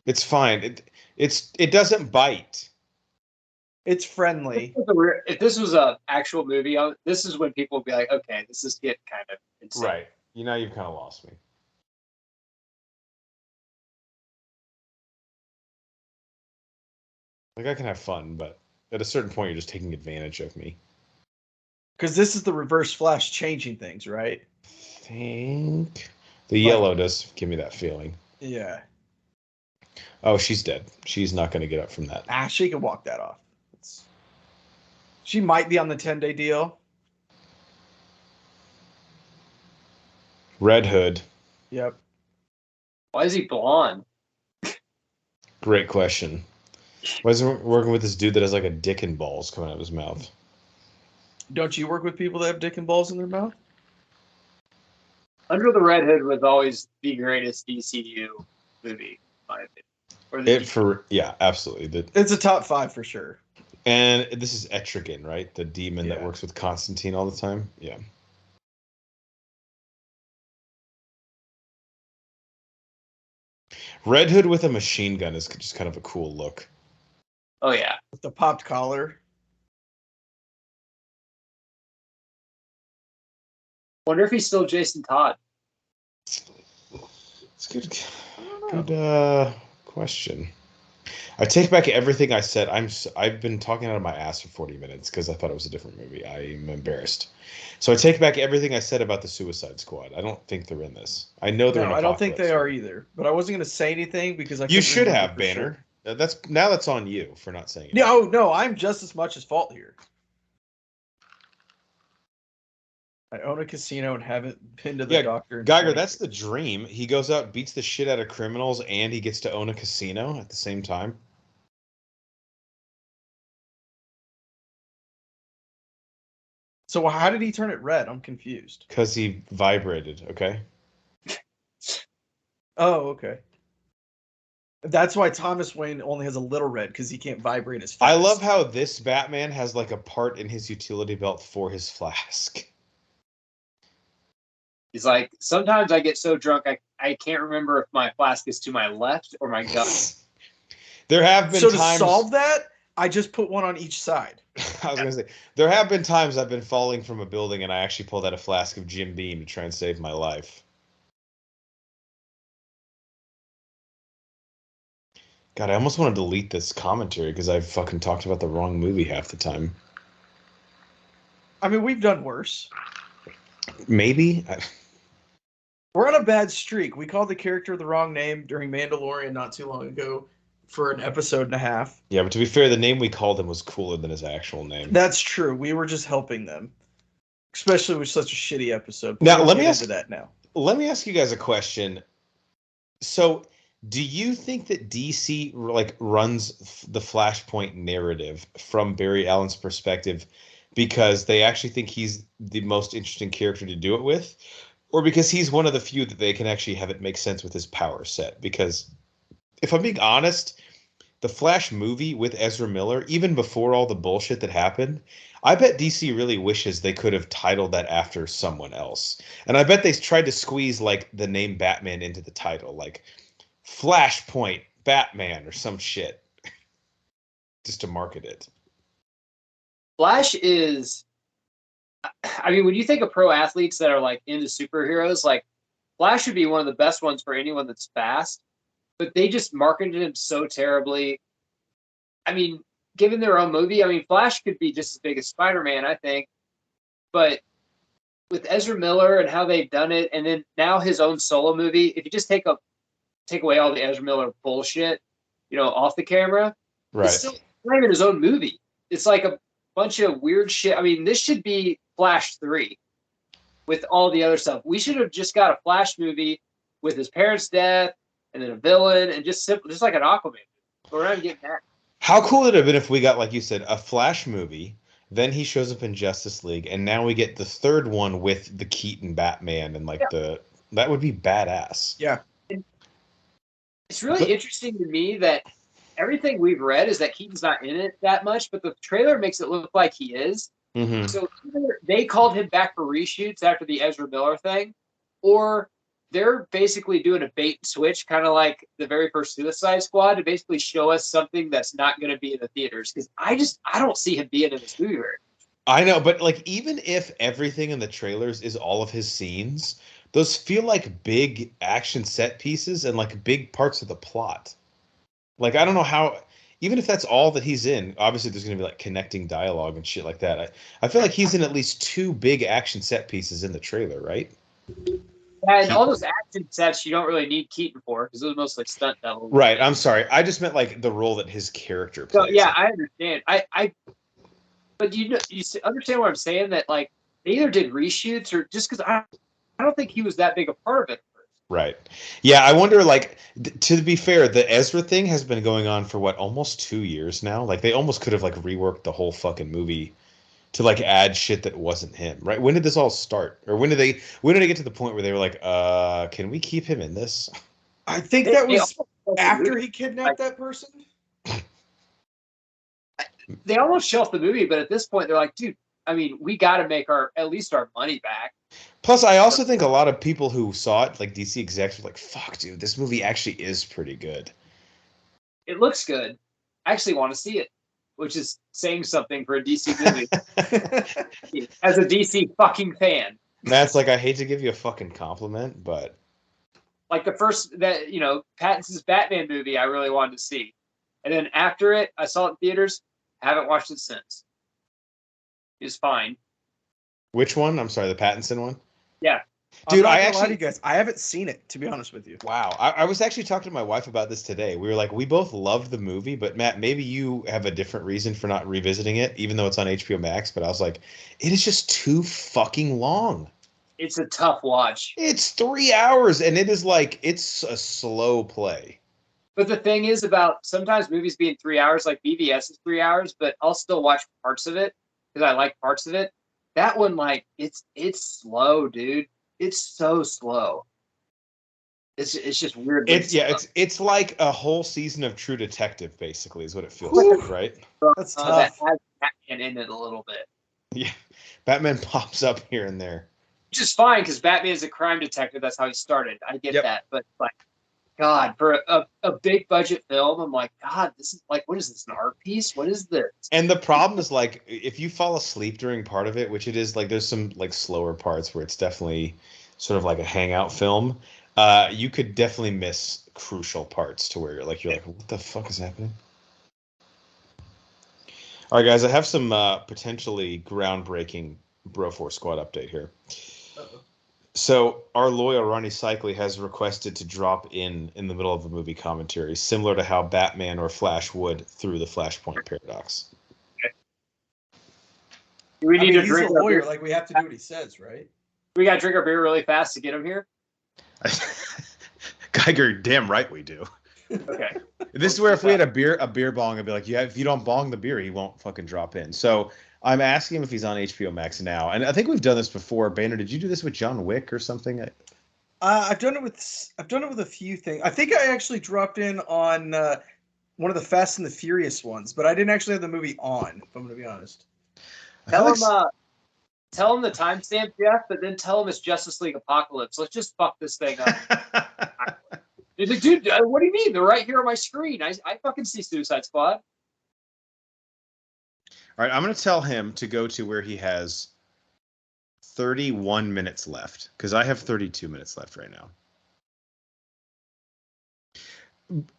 It's fine. It doesn't bite. It's friendly. If this was an actual movie, this is when people would be like, okay, this is getting kind of insane. Right. You know, you've kind of lost me. Like, I can have fun, but at a certain point, you're just taking advantage of me. Because this is the Reverse Flash changing things, right? I think the yellow does give me that feeling. Yeah. Oh, she's dead. She's not going to get up from that. She can walk that off. She might be on the 10-day deal. Red Hood. Yep. Why is he blonde? Great question. Why is he working with this dude that has like a dick and balls coming out of his mouth? Don't you work with people that have dick and balls in their mouth? Under the Red Hood was always the greatest DCU movie, in my opinion. Yeah, absolutely. It's a top 5 for sure. And this is Etrigan, right? The demon that Yeah. works with Constantine all the time. Yeah. Red Hood with a machine gun is just kind of a cool look. Oh, yeah. With the popped collar. Wonder if he's still Jason Todd. It's good. Good question. I take back everything I said. I've been talking out of my ass for 40 minutes because I thought it was a different movie. I'm embarrassed. So I take back everything I said about the Suicide Squad. I don't think they're in this. I know they're in I don't think Apocalypse. they are either. But I wasn't going to say anything because I. You should have, for Banner. Sure. That's on you for not saying it. No, I'm just as much as fault here. I own a casino and haven't been to the Yeah, doctor in Geiger, 20 that's the years. dream. He goes out, beats the shit out of criminals, and he gets to own a casino at the same time. So how did he turn it red? I'm confused. Because he vibrated, okay? Oh, okay. That's why Thomas Wayne only has a little red, because he can't vibrate as I fast. love how this Batman has like a part in his utility belt for his flask. He's like, sometimes I get so drunk I can't remember if my flask is to my left or my gut. There have been So to times. solve that, I just put one on each side. I was gonna say there have been times I've been falling from a building and I actually pulled out a flask of Jim Beam to try and save my life. God, I almost want to delete this commentary because I've fucking talked about the wrong movie half the time. I mean, we've done worse. Maybe. We're on a bad streak. We called the character the wrong name during Mandalorian not too long ago for an episode and a half. Yeah, but to be fair, the name we called him was cooler than his actual name. That's true. We were just helping them, especially with such a shitty episode. But Now, we'll let me get ask into that now. Let me ask you guys a question. So, do you think that DC like runs the Flashpoint narrative from Barry Allen's perspective because they actually think he's the most interesting character to do it with, or because he's one of the few that they can actually have it make sense with his power set? Because if I'm being honest, the Flash movie with Ezra Miller, even before all the bullshit that happened, I bet DC really wishes they could have titled that after someone else. And I bet they tried to squeeze like the name Batman into the title, like Flashpoint Batman or some shit, just to market it. Flash is, I mean, when you think of pro athletes that are like into superheroes, like Flash would be one of the best ones for anyone that's fast, but they just marketed him so terribly. I mean, given their own movie, I mean, Flash could be just as big as Spider-Man, I think, but with Ezra Miller and how they've done it, and then now his own solo movie, if you just take away all the Ezra Miller bullshit, off the camera, it's Right. still not even his own movie. It's like a bunch of weird shit. I mean, this should be Flash 3 with all the other stuff. We should have just got a Flash movie with his parents' death and then a villain and just like an Aquaman. But we're not even getting that. How cool would it have been if we got, like you said, a Flash movie, then he shows up in Justice League, and now we get the third one with the Keaton Batman and that would be badass. Yeah. It's really interesting to me that everything we've read is that Keaton's not in it that much, but the trailer makes it look like he is. Mm-hmm. So either they called him back for reshoots after the Ezra Miller thing, or they're basically doing a bait and switch, kind of like the very first Suicide Squad, to basically show us something that's not going to be in the theaters. Because I don't see him being in this movie. I know, but like even if everything in the trailers is all of his scenes, those feel like big action set pieces and like big parts of the plot. Like I don't know how, even if that's all that he's in, obviously there's going to be like connecting dialogue and shit like that. I feel like he's in at least 2 big action set pieces in the trailer, right? Yeah, and all those action sets you don't really need Keaton for because those are mostly stunt doubles. Right. I'm sorry. I just meant like the role that his character plays. So yeah, I understand. But you understand what I'm saying? That like they either did reshoots or just because I don't think he was that big a part of it. Right. Yeah, I wonder, like, to be fair, the Ezra thing has been going on for what, almost 2 years now? Like, they almost could have, like, reworked the whole fucking movie to, like, add shit that wasn't him, right? When did this all start? Or when did they get to the point where they were like, can we keep him in this? I think that was after he kidnapped that person. They almost shelved the movie, but at this point, they're like, dude, I mean, we got to make at least our money back. Plus, I also think a lot of people who saw it, like DC execs, were like, fuck, dude, this movie actually is pretty good. It looks good. I actually want to see it, which is saying something for a DC movie. As a DC fucking fan. Matt's like, I hate to give you a fucking compliment, but... Like the first, Pattinson's Batman movie I really wanted to see. And then after it, I saw it in theaters. Haven't watched it since. It's fine. Which one? I'm sorry, the Pattinson one? Yeah. I'm Dude, not I gonna lie to actually you guys. I haven't seen it, to be honest with you. wow. I was actually talking to my wife about this today. We were like, we both loved the movie, but Matt, maybe you have a different reason for not revisiting it, even though it's on HBO Max. But I was like, it is just too fucking long. It's a tough watch. It's 3 hours, and it is like it's a slow play. But the thing is about sometimes movies being 3 hours, like BVS is 3 hours, but I'll still watch parts of it because I like parts of it. That one, like, it's slow, dude. It's so slow. It's just weird. It's like a whole season of True Detective, basically, is what it feels like, right? That's That tough. has Batman in it a little bit, Yeah, Batman pops up here and there. which is fine because Batman is a crime detective. That's how he started. I get Yep. that, but like, God, for a big budget film, I'm like, God, this is like, what is this, an art piece? What is this? And the problem is like if you fall asleep during part of it, which it is like there's some like slower parts where it's definitely sort of like a hangout film. You could definitely miss crucial parts to where you're like, what the fuck is happening? All right, guys, I have some potentially groundbreaking Broforce Squad update here. Uh-oh. So our loyal Ronnie Cycli has requested to drop in the middle of a movie commentary, similar to how Batman or Flash would through the Flashpoint paradox. Do we need to he's drink a our lawyer. beer? Like, we have to do what he says, right? We got to drink our beer really fast to get him here. Geiger, damn right we do. Okay. This is where if we had a beer bong, I'd be like, yeah, if you don't bong the beer, he won't fucking drop in. So I'm asking him if he's on HBO Max now, and I think we've done this before. Banner, did you do this with John Wick or something? I've done it with a few things. I think I actually dropped in on one of the Fast and the Furious ones, but I didn't actually have the movie on. If I'm going to be honest. Tell him the timestamp, Jeff, but then tell him it's Justice League Apocalypse. Let's just fuck this thing up. He's like, dude, what do you mean? They're right here on my screen. I fucking see Suicide Squad. All right, I'm going to tell him to go to where he has 31 minutes left, because I have 32 minutes left right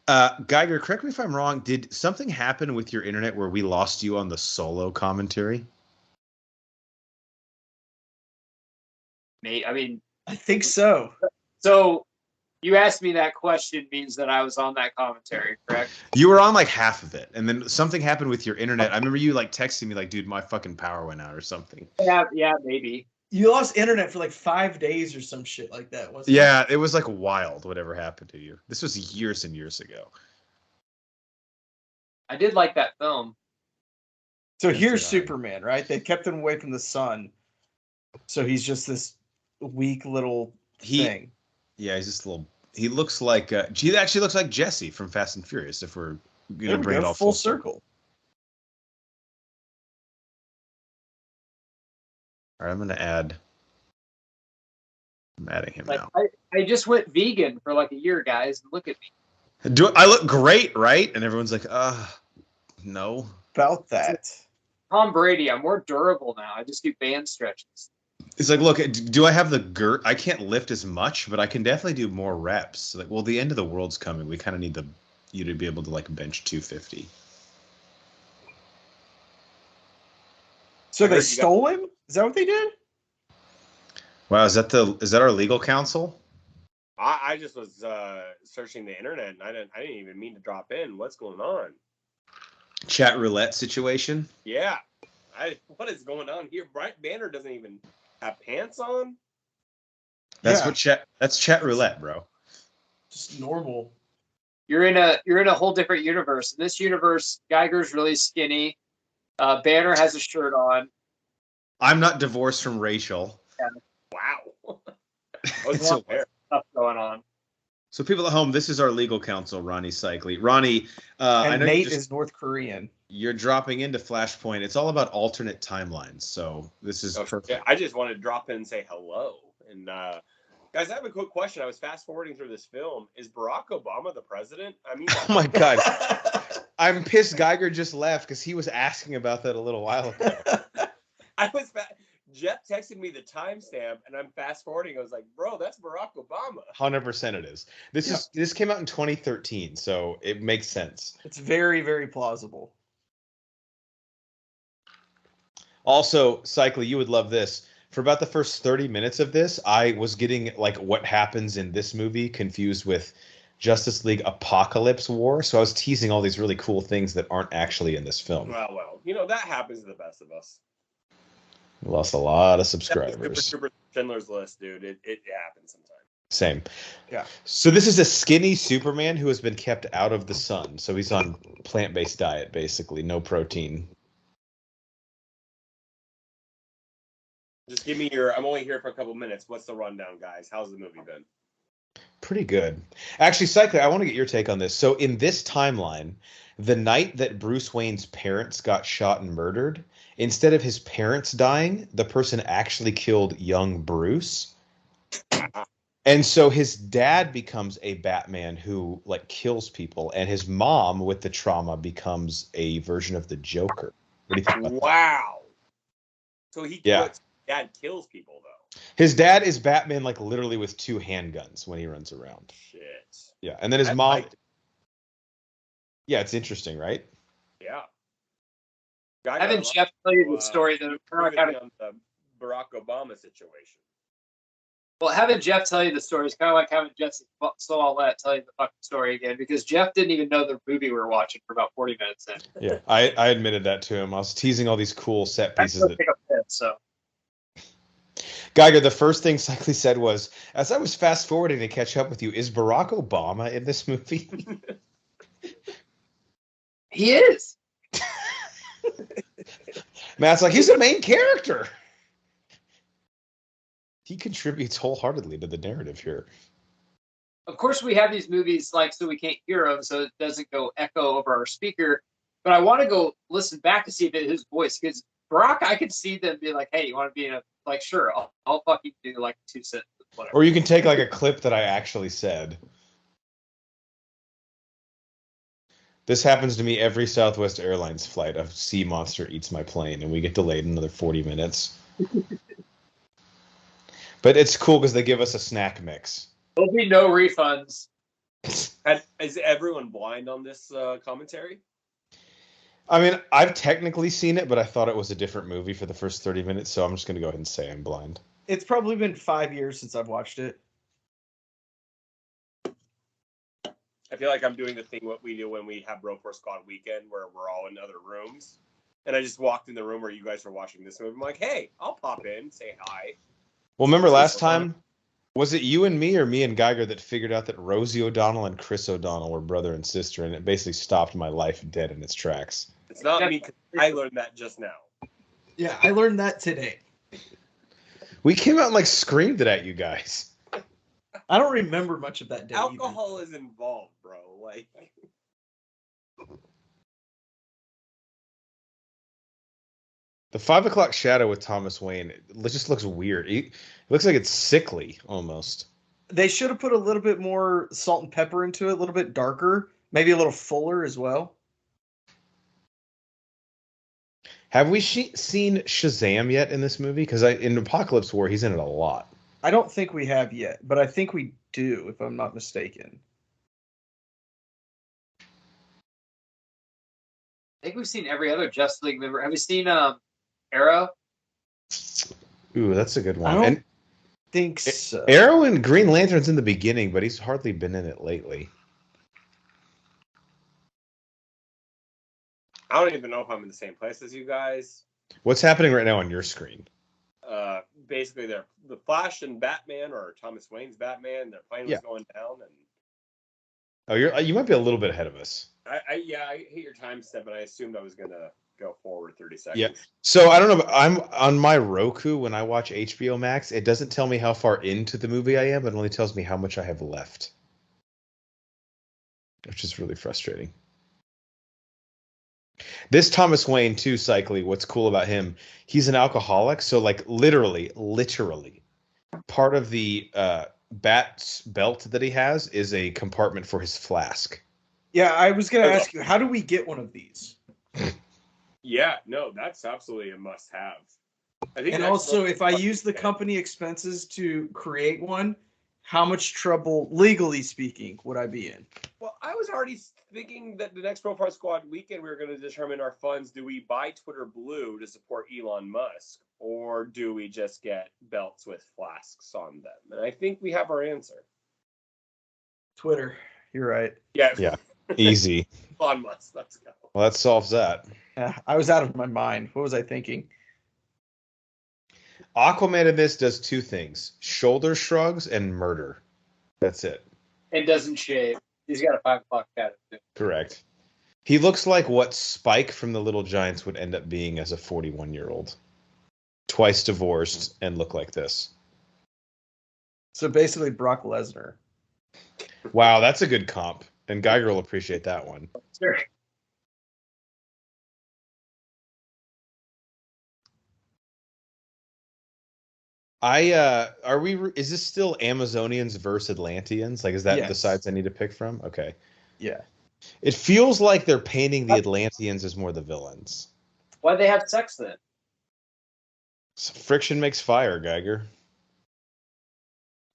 now. Geiger, correct me if I'm wrong. Did something happen with your internet where we lost you on the solo commentary? I think so. So you asked me that question means that I was on that commentary, correct? You were on like half of it, and then something happened with your internet. I remember you like texting me like, dude, my fucking power went out or something. Yeah, maybe. You lost internet for like 5 days or some shit like that, wasn't it? Yeah, it was like wild whatever happened to you. This was years and years ago. I did like that film. So here's Superman, right? They kept him away from the sun. So he's just this weak little thing. Yeah, he's just a little. He looks like. He actually looks like Jesse from Fast and Furious. If we're gonna bring it all full circle. All right, I'm adding him now. I just went vegan for like a year, guys. Look at me. Do I look great, right? And everyone's like, no. About that. Tom Brady, I'm more durable now. I just do band stretches. It's like, look, do I have the girt? I can't lift as much, but I can definitely do more reps. Like, well, the end of the world's coming. We kind of need you to be able to like bench 250. So they stole him? Is that what they did? Wow, is that our legal counsel? I just was searching the internet and I didn't even mean to drop in. What's going on? Chat roulette situation? Yeah. What is going on here? Bright Banner doesn't even have pants on? That's chat roulette, bro. Just normal. You're in a whole different universe. In this universe, Geiger's really skinny. Banner has a shirt on. I'm not divorced from Rachel. Yeah. Wow. What's stuff going on? So people at home, this is our legal counsel, Ronnie Cycli. Ronnie, and I know Nate is North Korean. You're dropping into Flashpoint. It's all about alternate timelines. So this is perfect. Yeah, I just wanted to drop in and say hello. And guys, I have a quick question. I was fast forwarding through this film. Is Barack Obama the president? I mean, oh my God. I'm pissed Geiger just left because he was asking about that a little while ago. Jeff texted me the timestamp, and I'm fast forwarding. I was like, "Bro, that's Barack Obama." 100% it is. This came out in 2013, so it makes sense. It's very, very plausible. Also, Cycli, you would love this. For about the first 30 minutes of this, I was getting like what happens in this movie confused with Justice League Apocalypse War. So I was teasing all these really cool things that aren't actually in this film. Well, that happens to the best of us. We lost a lot of Super, subscribers. super Schindler's List, dude. It happens sometimes. Same. Yeah. So this is a skinny Superman who has been kept out of the sun. So he's on plant-based diet, basically, no protein. Just give me I'm only here for a couple minutes. What's the rundown, guys? How's the movie been? Pretty good. Actually, Cycler, I want to get your take on this. So in this timeline, the night that Bruce Wayne's parents got shot and murdered, instead of his parents dying, the person actually killed young Bruce. And so his dad becomes a Batman who like kills people, and his mom with the trauma becomes a version of the Joker. What do you think about that? Wow. So dad kills people though. His dad is Batman like literally with 2 handguns when he runs around. Shit. Yeah, and then his I mom. liked it. Yeah, it's interesting, right? Yeah. Having Jeff tell you the story that on the Barack Obama situation. Well, having Jeff tell you the story is kind of like having Jesse Smollett tell you the fucking story again, because Jeff didn't even know the movie we were watching for about 40 minutes in. Yeah, I admitted that to him. I was teasing all these cool set pieces. Geiger, the first thing Cycly said was, as I was fast forwarding to catch up with you, is Barack Obama in this movie? He is. Matt's like, he's the main character. He contributes wholeheartedly to the narrative here. Of course, we have these movies so we can't hear them, so it doesn't go echo over our speaker. But I want to go listen back to see if it's his voice, because Barack, I could see them be like, "Hey, you want to be in a sure, I'll fucking do 2 sentences, whatever." Or you can take a clip that I actually said. This happens to me every Southwest Airlines flight. A sea monster eats my plane, and we get delayed another 40 minutes. But it's cool because they give us a snack mix. There'll be no refunds. Is everyone blind on this commentary? I mean, I've technically seen it, but I thought it was a different movie for the first 30 minutes, so I'm just going to go ahead and say I'm blind. It's probably been 5 years since I've watched it. I feel like I'm doing the thing what we do when we have Bro Force Squad weekend, where we're all in other rooms. And I just walked in the room where you guys were watching this movie. I'm like, hey, I'll pop in, say hi. Well, remember last time, was it you and me or me and Geiger that figured out that Rosie O'Donnell and Chris O'Donnell were brother and sister, and it basically stopped my life dead in its tracks? It's not me, because I learned that just now. Yeah, I learned that today. We came out and screamed it at you guys. I don't remember much of that day. Alcohol is involved, bro. The 5 o'clock shadow with Thomas Wayne, it just looks weird. It looks like it's sickly, almost. They should have put a little bit more salt and pepper into it, a little bit darker, maybe a little fuller as well. Have we seen Shazam yet in this movie? Because in Apocalypse War, he's in it a lot. I don't think we have yet, but I think we do, if I'm not mistaken. I think we've seen every other Justice League member. Have you seen Arrow? Ooh, that's a good one. I don't And think so. Arrow and Green Lantern's in the beginning, but he's hardly been in it lately. I don't even know if I'm in the same place as you guys. What's happening right now on your screen? Basically, they're the Flash and Batman, or Thomas Wayne's Batman. Their plane was going down, and you might be a little bit ahead of us. I hit your time step, and I assumed I was gonna go forward 30 seconds. Yeah. So I don't know. But I'm on my Roku when I watch HBO Max. It doesn't tell me how far into the movie I am. It only tells me how much I have left, which is really frustrating. This Thomas Wayne too, Cycly, what's cool about him, he's an alcoholic. So literally, part of the Bat's belt that he has is a compartment for his flask. Yeah, I was going to ask you, how do we get one of these? Yeah, no, that's absolutely a must-have. And also, if I use the company expenses to create one, how much trouble, legally speaking, would I be in? Well, I was already thinking that the next Profile Squad weekend we were going to determine our funds. Do we buy Twitter Blue to support Elon Musk, or do we just get belts with flasks on them? And I think we have our answer. Twitter. You're right. Yeah. Easy. Elon Musk, let's go. Well, that solves that. Yeah, I was out of my mind. What was I thinking? Aquaman in this does two things: shoulder shrugs and murder. That's it. And doesn't shave. He's got a 5 o'clock tattoo. Correct. He looks like what Spike from The Little Giants would end up being as a 41-year-old. Twice divorced and look like this. So basically Brock Lesnar. Wow, that's a good comp. And Geiger will appreciate that one. Sure. Is this still Amazonians versus Atlanteans? Like, is that the Yes. sides I need to pick from? Okay. Yeah. It feels like they're painting the Atlanteans as more the villains. Why'd they have sex then? Friction makes fire, Geiger.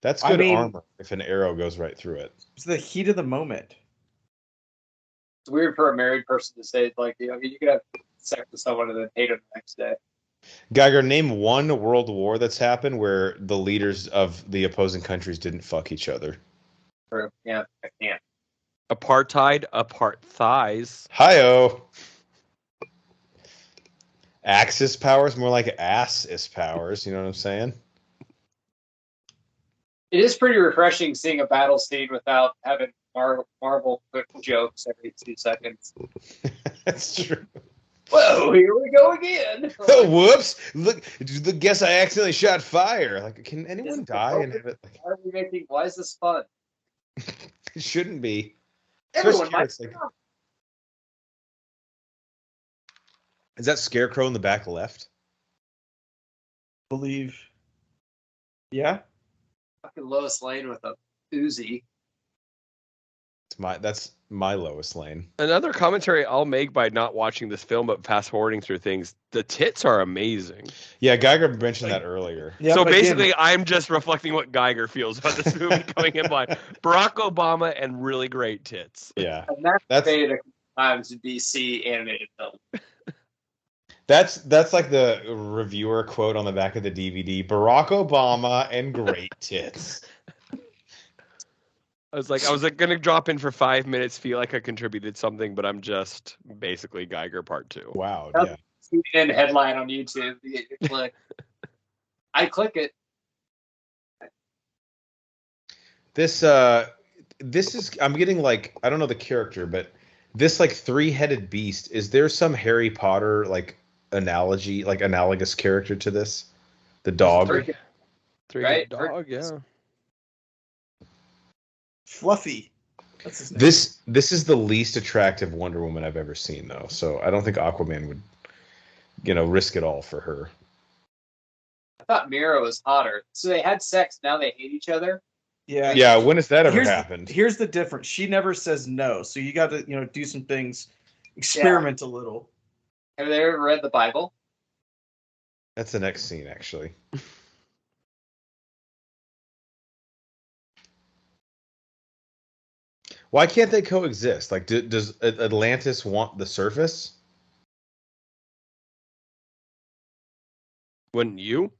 That's good armor if an arrow goes right through it. It's the heat of the moment. It's weird for a married person to say, like, you could have sex with someone and then hate them the next day. Geiger, name one world war that's happened where the leaders of the opposing countries didn't fuck each other. True. Yeah, I can't. Apartheid, apart thighs. Hi-oh. Axis powers, more like ass-is powers. You know what I'm saying? It is pretty refreshing seeing a battle scene without having Marvel quick jokes every 2 seconds. That's true. Whoa, here we go again. Oh, whoops! Look, guess I accidentally shot fire. Like, can anyone die and have it? Like, Why is this fun? it shouldn't be. Everyone might. Like, is that Scarecrow in the back left? Believe. Yeah. Fucking Lois Lane with a Uzi. That's my Lois Lane. Another commentary I'll make by not watching this film but fast forwarding through things. The tits are amazing. Yeah, Geiger mentioned that earlier. Yeah, so but basically, again, I'm just reflecting what Geiger feels about this movie coming in blind. Barack Obama and really great tits. Yeah, And that's That's- made a times DC animated film. that's like the reviewer quote on the back of the DVD: Barack Obama and great tits. I was like gonna drop in for 5 minutes, feel like I contributed something, but I'm just basically Geiger Part 2. Wow. Yep. Yeah. CNN headline on YouTube. You get your click. I click it. This is, I'm getting like, I don't know the character, but this like 3-headed beast, is there some Harry Potter like analogy, like analogous character to this? The dog. Three-headed Right? dog, yeah. Fluffy. That's his name. This is the least attractive Wonder Woman I've ever seen, though. So I don't think Aquaman would, risk it all for her. I thought Mira was hotter. So they had sex, now they hate each other. Yeah. Yeah, when has that ever Here's happened? Here's the difference. She never says no. So you got to, do some things, experiment a little. Have they ever read the Bible? That's the next scene, actually. Why can't they coexist? Like, does Atlantis want the surface? Wouldn't you?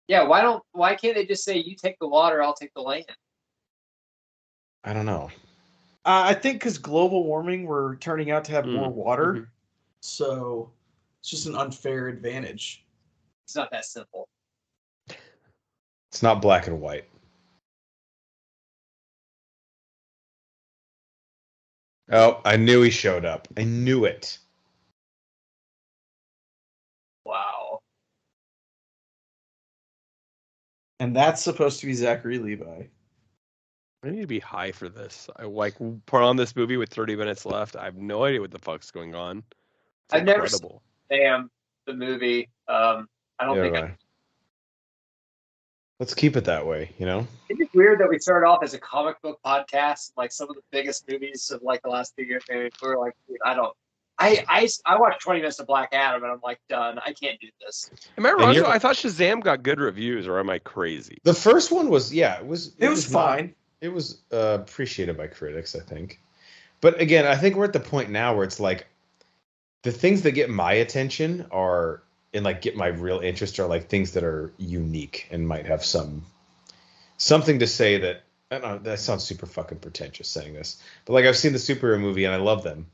Yeah, why can't they just say you take the water, I'll take the land? I don't know. I think because global warming, we're turning out to have more water. Mhm. So it's just an unfair advantage. It's not that simple. It's not black and white. Oh, I knew he showed up. I knew it. Wow. And that's supposed to be Zachary Levi. I need to be high for this. I put on this movie with 30 minutes left. I have no idea what the fuck's going on. It's I've never incredible. Damn, the movie. I don't think Right. Let's keep it that way, It's just weird that we started off as a comic book podcast, like some of the biggest movies of like the last few years. And we're like, dude, I watched 20 minutes of Black Adam and I'm like, done. I can't do this. Am I wrong? you're- though? I thought Shazam got good reviews, or am I crazy? The first one was, it was fine. It was appreciated by critics, I think. But again, I think we're at the point now where it's like the things that get my attention are and like get my real interest are like things that are unique and might have something to say that I don't know. That sounds super fucking pretentious saying this, but like I've seen the superhero movie and I love them.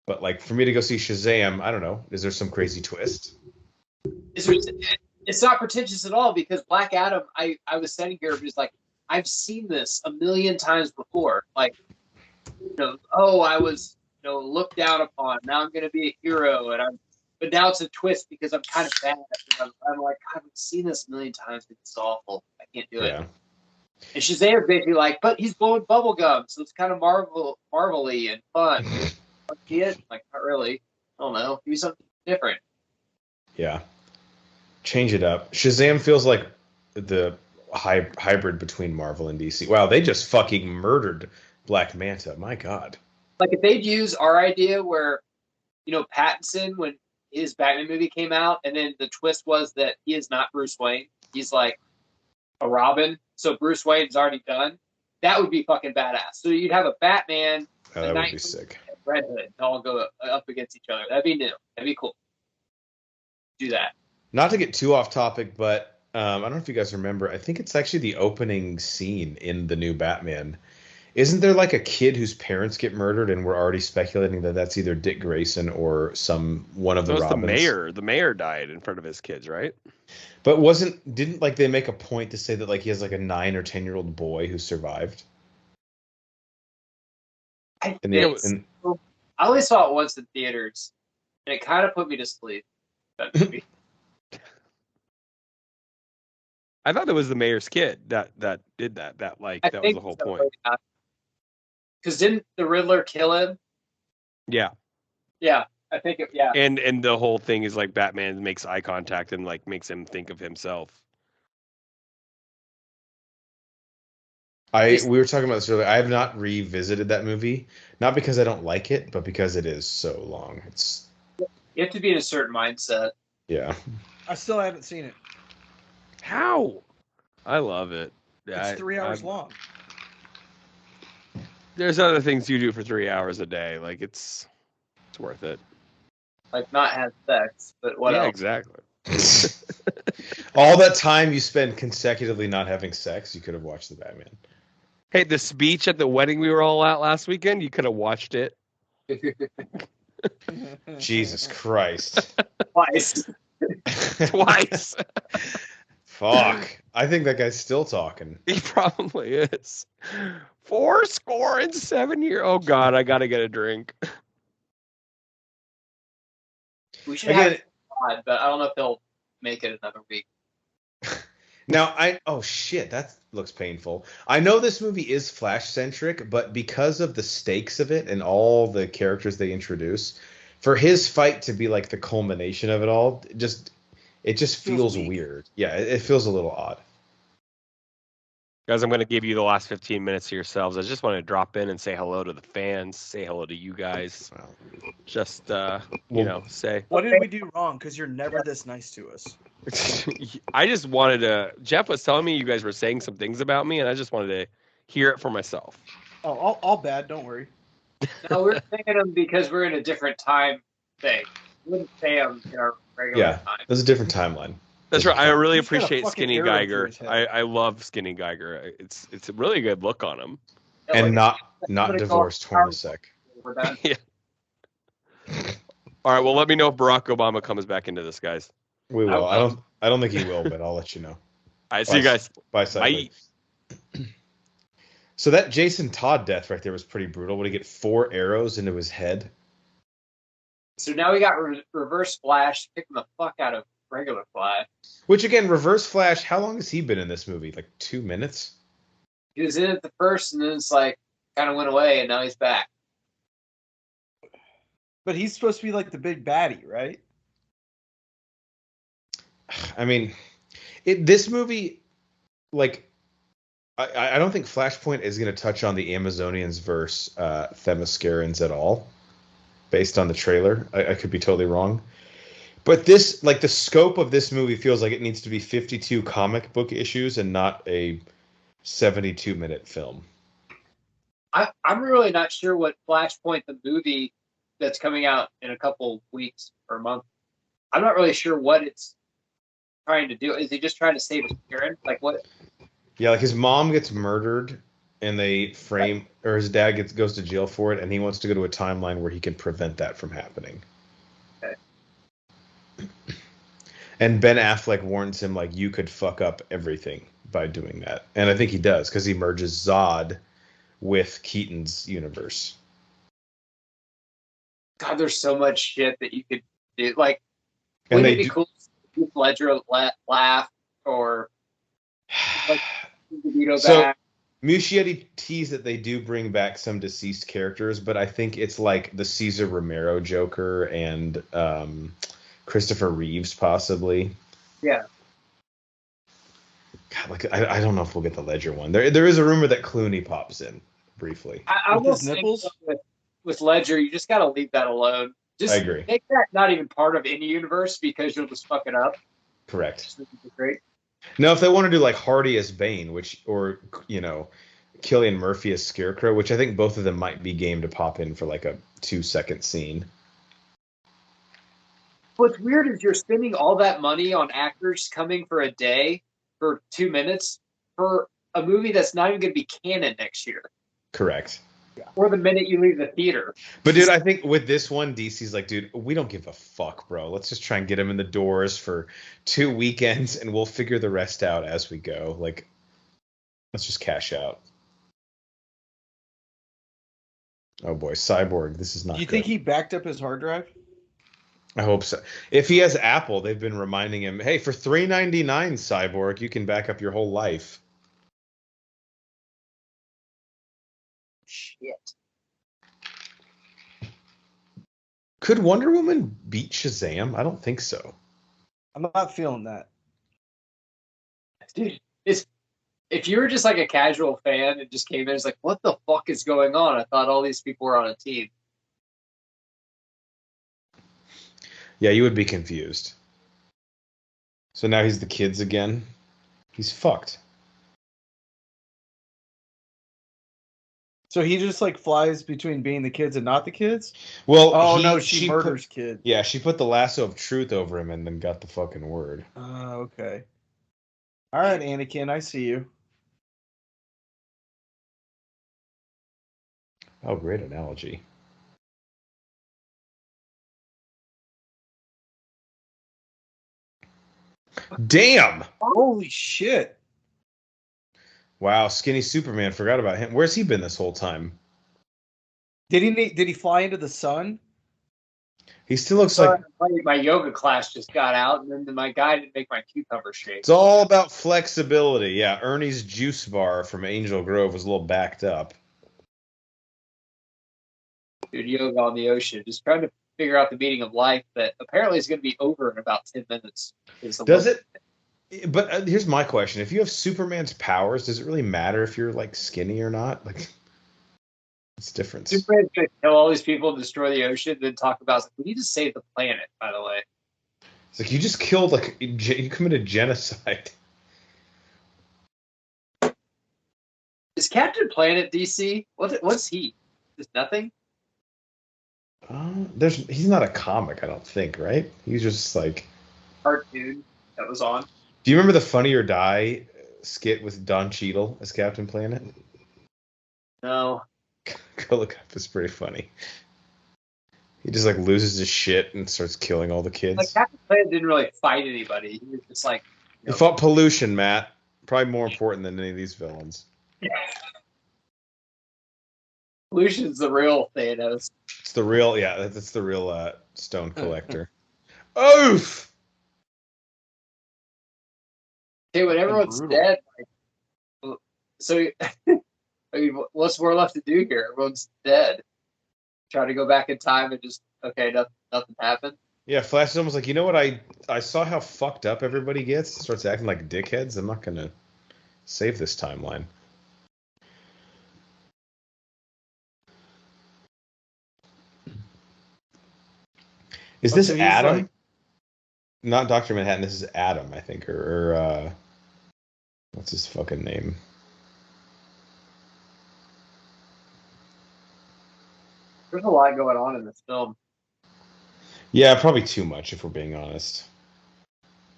But like for me to go see Shazam, I don't know. Is there some crazy twist? It's not pretentious at all because Black Adam, I was sitting here just like, I've seen this a million times before. Like, I was, looked down upon. Now I'm going to be a hero. But now it's a twist because I'm kind of bad. I'm like, I've seen this a million times. It's awful. I can't do it. Yeah. And Shazam's basically like, but he's blowing bubble gum, so it's kind of marvelly and fun. See it? Like, not really. I don't know. Do something different. Yeah. Change it up. Shazam feels like the hybrid between Marvel and DC. Wow, they just fucking murdered Black Manta. My God. Like, if they'd use our idea where, Pattinson, when his Batman movie came out, and then the twist was that he is not Bruce Wayne. He's like a Robin. So Bruce Wayne's already done. That would be fucking badass. So you'd have a Batman, That would be sick. and Red Hood all go up against each other. That'd be new. That'd be cool. Do that. Not to get too off topic, but I don't know if you guys remember. I think it's actually the opening scene in the new Batman. Isn't there like a kid whose parents get murdered, and we're already speculating that that's either Dick Grayson or one of the Robins? The mayor. The mayor died in front of his kids, right? But didn't like they make a point to say that like he has like a 9 or 10-year-old boy who survived? I only saw it once in theaters, and it kind of put me to sleep. That movie. I thought it was the mayor's kid that did that. That was the whole point. Because didn't the Riddler kill him? Yeah. Yeah, I think it. Yeah. And the whole thing is like Batman makes eye contact and like makes him think of himself. We were talking about this earlier. I have not revisited that movie, not because I don't like it, but because it is so long. You have to be in a certain mindset. Yeah. I still haven't seen it. How? I love it. It's 3 hours long. There's other things you do for 3 hours a day. Like it's worth it. Like not have sex, but what else? Exactly. All that time you spend consecutively not having sex, you could have watched the Batman. Hey, the speech at the wedding we were all at last weekend, you could have watched it. Jesus Christ. Twice. Twice. Fuck. I think that guy's still talking. He probably is. 77 years. Oh God, I gotta get a drink. We should have God, but I don't know if they'll make it another week. Now, oh shit, that looks painful. I know this movie is Flash centric, but because of the stakes of it and all the characters they introduce, for his fight to be like the culmination of it all, it just feels weird. Yeah, it feels a little odd. Guys, I'm going to give you the last 15 minutes to yourselves. I just want to drop in and say hello to the fans, say hello to you guys. Just, say. What did we do wrong? Because you're never this nice to us. I just wanted to. Jeff was telling me you guys were saying some things about me, and I just wanted to hear it for myself. Oh, all bad. Don't worry. No, we're saying them because we're in a different time thing. We wouldn't say them in our regular time. There's a different timeline. That's right. I really He's got a appreciate fucking Skinny arrow Geiger. through his head. I love Skinny Geiger. It's a really good look on him. And not divorced Hornacek. We're done. Yeah. All right. Well, let me know if Barack Obama comes back into this, guys. We will. I don't think he will, but I'll let you know. All right. See you guys. Bye. Bye. So that Jason Todd death right there was pretty brutal. Would he get 4 arrows into his head? So now we got Reverse Flash picking the fuck out of regular Flash. Which again, Reverse Flash, how long has he been in this movie? Like 2 minutes? He was in it the first, and then it's like kind of went away, and now he's back. But he's supposed to be like the big baddie, right? I mean, this movie, like, I don't think Flashpoint is going to touch on the Amazonians versus Themyscirans at all, based on the trailer. I could be totally wrong. But this, like, the scope of this movie feels like it needs to be 52 comic book issues and not a 72-minute film. I'm really not sure what Flashpoint, the movie that's coming out in a couple weeks or a month, I'm not really sure what it's trying to do. Is he just trying to save his parents? Like what? Yeah, like his mom gets murdered and they frame, or his dad goes to jail for it, and he wants to go to a timeline where he can prevent that from happening. Okay. And Ben Affleck warns him, like, you could fuck up everything by doing that. And I think he does, because he merges Zod with Keaton's universe. God, there's so much shit that you could do. Like, And wouldn't they it be do, cool to see Heath Ledger laugh or like DeVito So back? Muschietti teased that they do bring back some deceased characters, but I think it's like the Cesar Romero Joker and Christopher Reeves possibly. Yeah. God, like I don't know if we'll get the Ledger one. There is a rumor that Clooney pops in briefly. I With will his say nipples? with Ledger, you just got to leave that alone. Just I agree. make that not even part of any universe because you'll just fuck it up. Correct. Just think it's great. Now, if they want to do like Hardy as Bane, or Cillian Murphy as Scarecrow, which I think both of them might be game to pop in for like a 2-second scene. What's weird is you're spending all that money on actors coming for a day for 2 minutes for a movie that's not even going to be canon next year. Correct. Or the minute you leave the theater. But dude, I think with this one, DC's like, dude, we don't give a fuck, bro. Let's just try and get him in the doors for 2 weekends, and we'll figure the rest out as we go. Like, let's just cash out. Oh boy, Cyborg, this is not. Do you good. think he backed up his hard drive? I hope so. If he has Apple, they've been reminding him, hey, for $3.99, Cyborg, you can back up your whole life. Shit. Could Wonder Woman beat Shazam? I don't think so. I'm not feeling that. Dude, if you were just like a casual fan and just came in and was like, what the fuck is going on? I thought all these people were on a team. Yeah, you would be confused. So now he's the kids again. He's fucked. So he just like flies between being the kids and not the kids? Well, Oh no, she murders kid. Yeah, she put the lasso of truth over him and then got the fucking word. Okay. All right, Anakin, I see you. Oh, great analogy. Damn! Holy shit. Wow, skinny Superman. Forgot about him. Where's he been this whole time? Did he fly into the sun? He still looks like... My yoga class just got out, and then my guy didn't make my cucumber shake. It's all about flexibility. Yeah, Ernie's juice bar from Angel Grove was a little backed up. Dude, yoga on the ocean. Just trying to figure out the meaning of life that apparently is going to be over in about 10 minutes. Does it? But here's my question. If you have Superman's powers, does it really matter if you're like skinny or not? Like, what's the difference? Superman's going to kill all these people and destroy the ocean, then talk about, like, we need to save the planet, by the way. It's like you just killed, like, you committed genocide. Is Captain Planet DC? What's he? Just nothing? He's not a comic, I don't think, right? He's just like... Cartoon that was on. Do you remember the Funny or Die skit with Don Cheadle as Captain Planet? No. Go look up. It's pretty funny. He just like loses his shit and starts killing all the kids. Like Captain Planet didn't really fight anybody. He was just like... He fought pollution, Matt. Probably more important than any of these villains. Pollution's the real Thanos. It's the real, yeah, that's the real stone collector. Oof! Hey, when everyone's brutal. dead, like, so I mean, what's more left to do here? Everyone's dead. Try to go back in time and just nothing happened. Yeah, Flash is almost like, you know what? I saw how fucked up everybody gets. Starts acting like dickheads. I'm not gonna save this timeline. Is this So he's Adam? like- Not Dr. Manhattan. This is Adam, I think, or what's his fucking name? There's a lot going on in this film. Yeah, probably too much if we're being honest.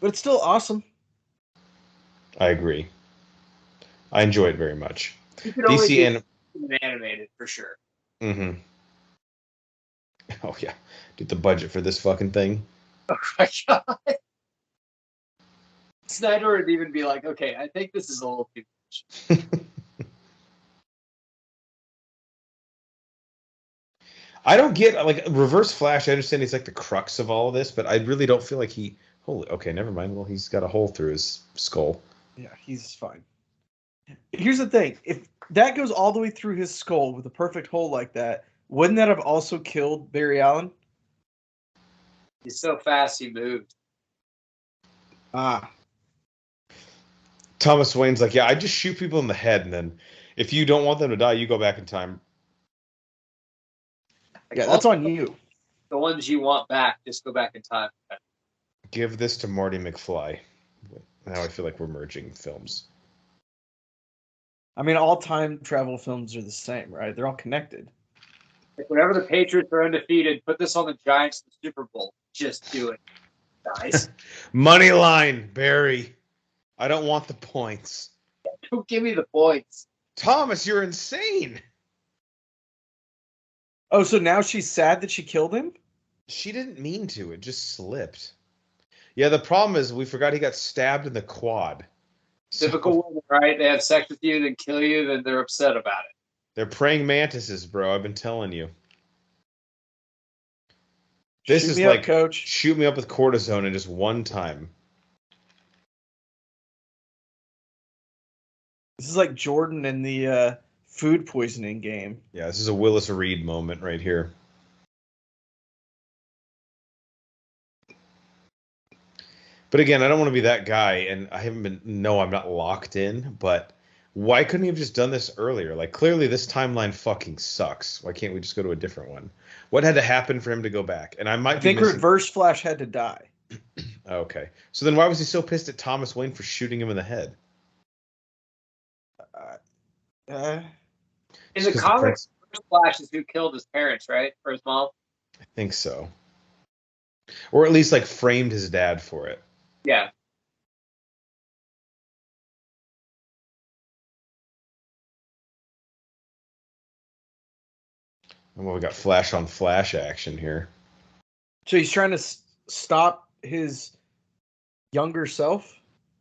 But it's still awesome. I agree. I enjoy it very much. You could only DC do and it animated for sure. mm-hmm. Oh yeah, dude, the budget for this fucking thing. Oh my god. Snyder would even be like, okay, I think this is a little too much. I don't get like Reverse Flash. I understand he's like the crux of all of this, but I really don't feel like he. Holy, okay, never mind. Well, he's got a hole through his skull. Yeah, he's fine. Here's the thing: if that goes all the way through his skull with a perfect hole like that, wouldn't that have also killed Barry Allen? He's so fast he moved. Ah, Thomas Wayne's like, yeah, I just shoot people in the head, and then if you don't want them to die, you go back in time. yeah, that's on you. The ones you want back, just go back in time. Give this to Marty McFly. Now I feel like we're merging films. I mean, all time travel films are the same, right? They're all connected. Like whenever the Patriots are undefeated, put this on the Giants in the Super Bowl. Just do it, guys. Money line, Barry. I don't want the points. Don't give me the points. Thomas, you're insane. Oh, so now she's sad that she killed him? She didn't mean to. It just slipped. Yeah, the problem is we forgot he got stabbed in the quad. Typical woman, right? They have sex with you, then kill you, then they're upset about it. They're praying mantises, bro. I've been telling you. This Shoot is me like up, coach. shoot me up with cortisone in just one time. This is like Jordan in the food poisoning game. Yeah, this is a Willis Reed moment right here. But again, I don't want to be that guy, and I haven't been. No, I'm not locked in. But why couldn't he have just done this earlier? Like, clearly this timeline fucking sucks. Why can't we just go to a different one? What had to happen for him to go back? And I think Reverse Flash had to die. Okay, so then why was he so pissed at Thomas Wayne for shooting him in the head? In the comics, Reverse Flash is who killed his parents, right? Or his mom? I think so. Or at least like framed his dad for it. Yeah. Well, we got flash on flash action here. So he's trying to stop his younger self?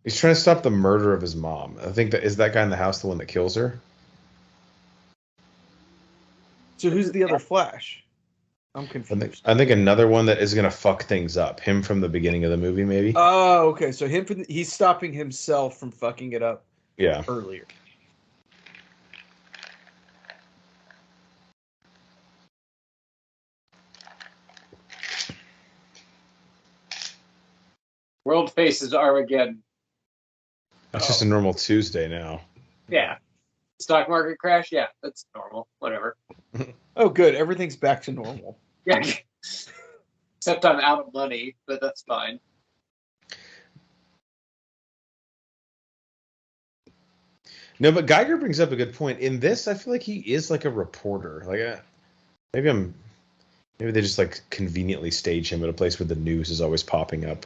He's trying to stop the murder of his mom. I think that guy in the house the one that kills her? So who's the other Flash? I'm confused. I think another one that is going to fuck things up. Him from the beginning of the movie, maybe? Oh, okay. So he's stopping himself from fucking it up earlier. World faces Armageddon. That's just a normal Tuesday now. Yeah. Stock market crash? Yeah, that's normal. Whatever. Oh, good. Everything's back to normal. Yeah. Except I'm out of money, but that's fine. No, but Geiger brings up a good point. In this, I feel like he is like a reporter. Like, maybe they just like conveniently stage him at a place where the news is always popping up.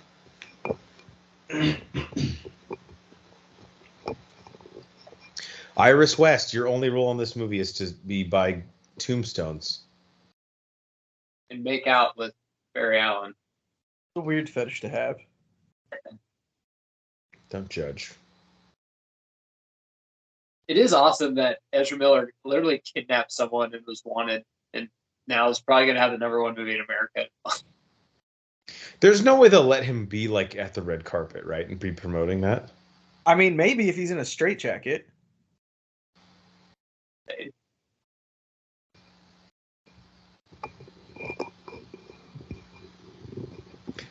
Iris West, your only role in this movie is to be by tombstones. And make out with Barry Allen. It's a weird fetish to have. Don't judge. It is awesome that Ezra Miller literally kidnapped someone and was wanted, and now is probably going to have the #1 movie in America. There's no way they'll let him be like at the red carpet, right, and be promoting that. I mean, maybe if he's in a straitjacket.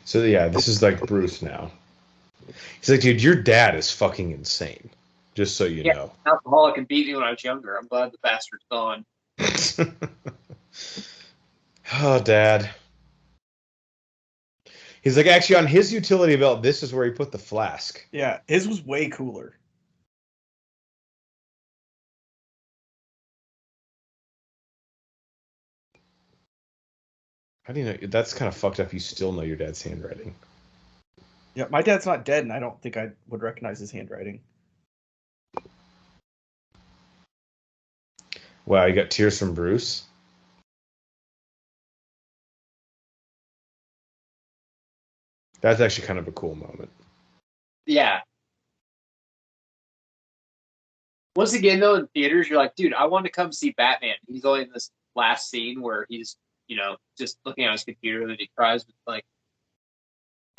So yeah, this is like Bruce now. He's like, dude, your dad is fucking insane. Just so you know. Alcoholic and beat me when I was younger. I'm glad the bastard's gone. Oh, Dad. He's like, actually, on his utility belt, this is where he put the flask. Yeah, his was way cooler. How do you know? That's kind of fucked up. You still know your dad's handwriting. Yeah, my dad's not dead, and I don't think I would recognize his handwriting. Wow, you got Tears from Bruce. That's actually kind of a cool moment. Yeah. Once again, though, in theaters, you're like, dude, I want to come see Batman. He's only in this last scene where he's, just looking at his computer and he cries. But like,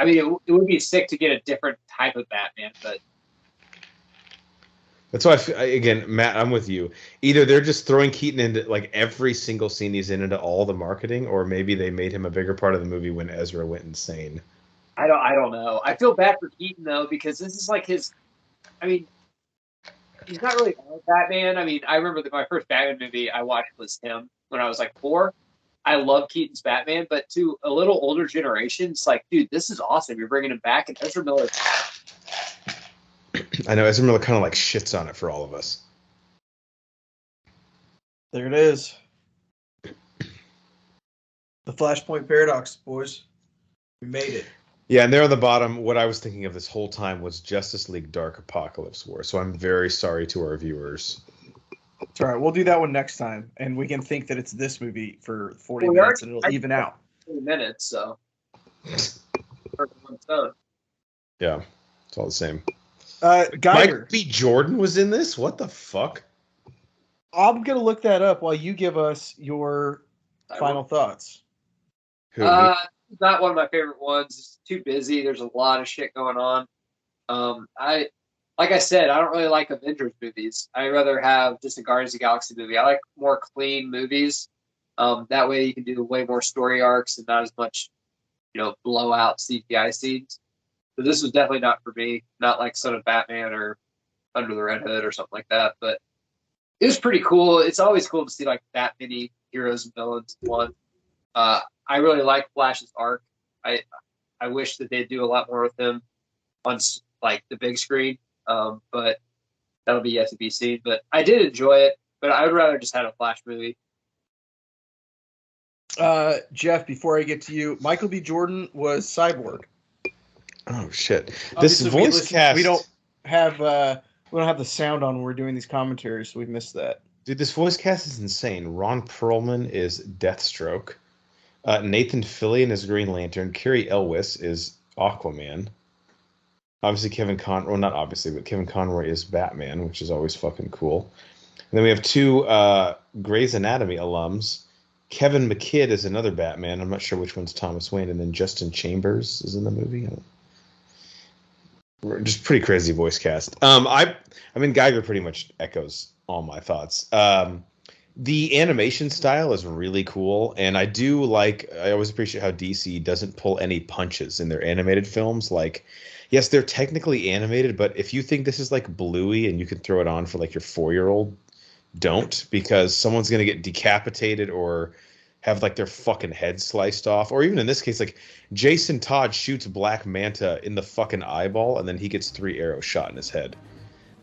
I mean, it would be sick to get a different type of Batman, but That's why, again, Matt, I'm with you. Either they're just throwing Keaton into like every single scene he's in into all the marketing, or maybe they made him a bigger part of the movie when Ezra went insane. I don't know. I feel bad for Keaton though, because this is like his. I mean, he's not really a Batman. I mean, I remember that my first Batman movie I watched was him when I was like 4. I love Keaton's Batman, but to a little older generation, it's like, dude, this is awesome. You're bringing him back, and Ezra Miller. I know Ezra Miller kind of like shits on it for all of us. There it is. The Flashpoint paradox, boys. We made it. Yeah, and there on the bottom, what I was thinking of this whole time was Justice League Dark Apocalypse War. So I'm very sorry to our viewers. It's all right. We'll do that one next time, and we can think that it's this movie for 40 minutes, and it'll even out. 40 minutes, so. Yeah, it's all the same. Geiger. Mike B. Jordan was in this? What the fuck? I'm going to look that up while you give us your final thoughts. Who? Not one of my favorite ones. It's too busy. There's a lot of shit going on. Like I said, I don't really like Avengers movies. I'd rather have just a Guardians of the Galaxy movie. I like more clean movies. That way you can do way more story arcs and not as much, blowout CGI scenes. So this was definitely not for me. Not like Son of Batman or Under the Red Hood or something like that. But it was pretty cool. It's always cool to see like that many heroes and villains in one. I really like Flash's arc. I wish that they'd do a lot more with him on like the big screen. But that'll be yet to be seen. But I did enjoy it, but I would rather just have a Flash movie. Jeff, before I get to you, Michael B. Jordan was Cyborg. Oh shit! Obviously, This voice cast. We don't have the sound on when we're doing these commentaries, so we missed that. Dude, this voice cast is insane. Ron Perlman is Deathstroke. Nathan Fillion is Green Lantern. Carrie Elwes is Aquaman. Obviously, Kevin Conroy, not obviously, but Kevin Conroy is Batman, which is always fucking cool. And then we have 2 Grey's Anatomy alums. Kevin McKidd is another Batman. I'm not sure which one's Thomas Wayne. And then Justin Chambers is in the movie. Just pretty crazy voice cast. I mean, Geiger pretty much echoes all my thoughts. The animation style is really cool, and I always appreciate how DC doesn't pull any punches in their animated films. Like, yes, they're technically animated, but if you think this is like Bluey and you can throw it on for like your 4-year-old, don't, because someone's going to get decapitated or have like their fucking head sliced off. Or even in this case, like Jason Todd shoots Black Manta in the fucking eyeball and then he gets 3 arrows shot in his head,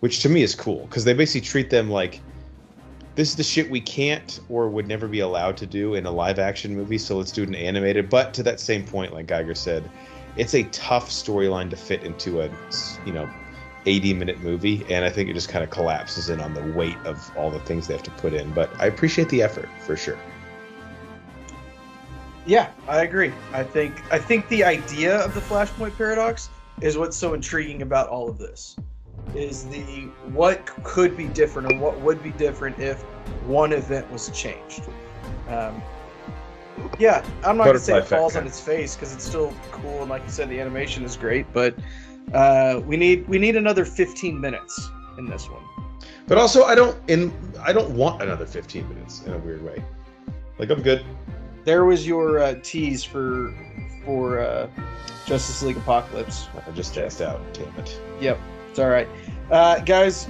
which to me is cool because they basically treat them like, this is the shit we can't or would never be allowed to do in a live action movie, so let's do it in animated. But to that same point, like Geiger said, it's a tough storyline to fit into a 80-minute movie, and I think it just kind of collapses in on the weight of all the things they have to put in. But I appreciate the effort for sure. Yeah, I agree. I think the idea of the Flashpoint paradox is what's so intriguing about all of this. Is what could be different or what would be different if one event was changed. Yeah, I'm not going to say it falls on its face because it's still cool and like you said, the animation is great, but we need another 15 minutes in this one. But also, I don't want another 15 minutes in a weird way. Like, I'm good. There was your tease for Justice League Apocalypse. I just passed out. Damn it. Yep. It's all right. Guys,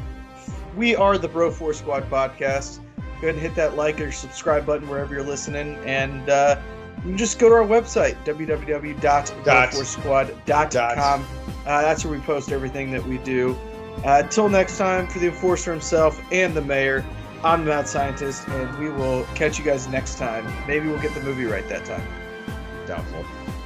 we are the Bro 4 Squad podcast. Go ahead and hit that like or subscribe button wherever you're listening. And you can just go to our website, www.bro4squad.com. That's where we post everything that we do. Until next time, for the Enforcer himself and the Mayor, I'm the Mad Scientist, and we will catch you guys next time. Maybe we'll get the movie right that time. Doubtful.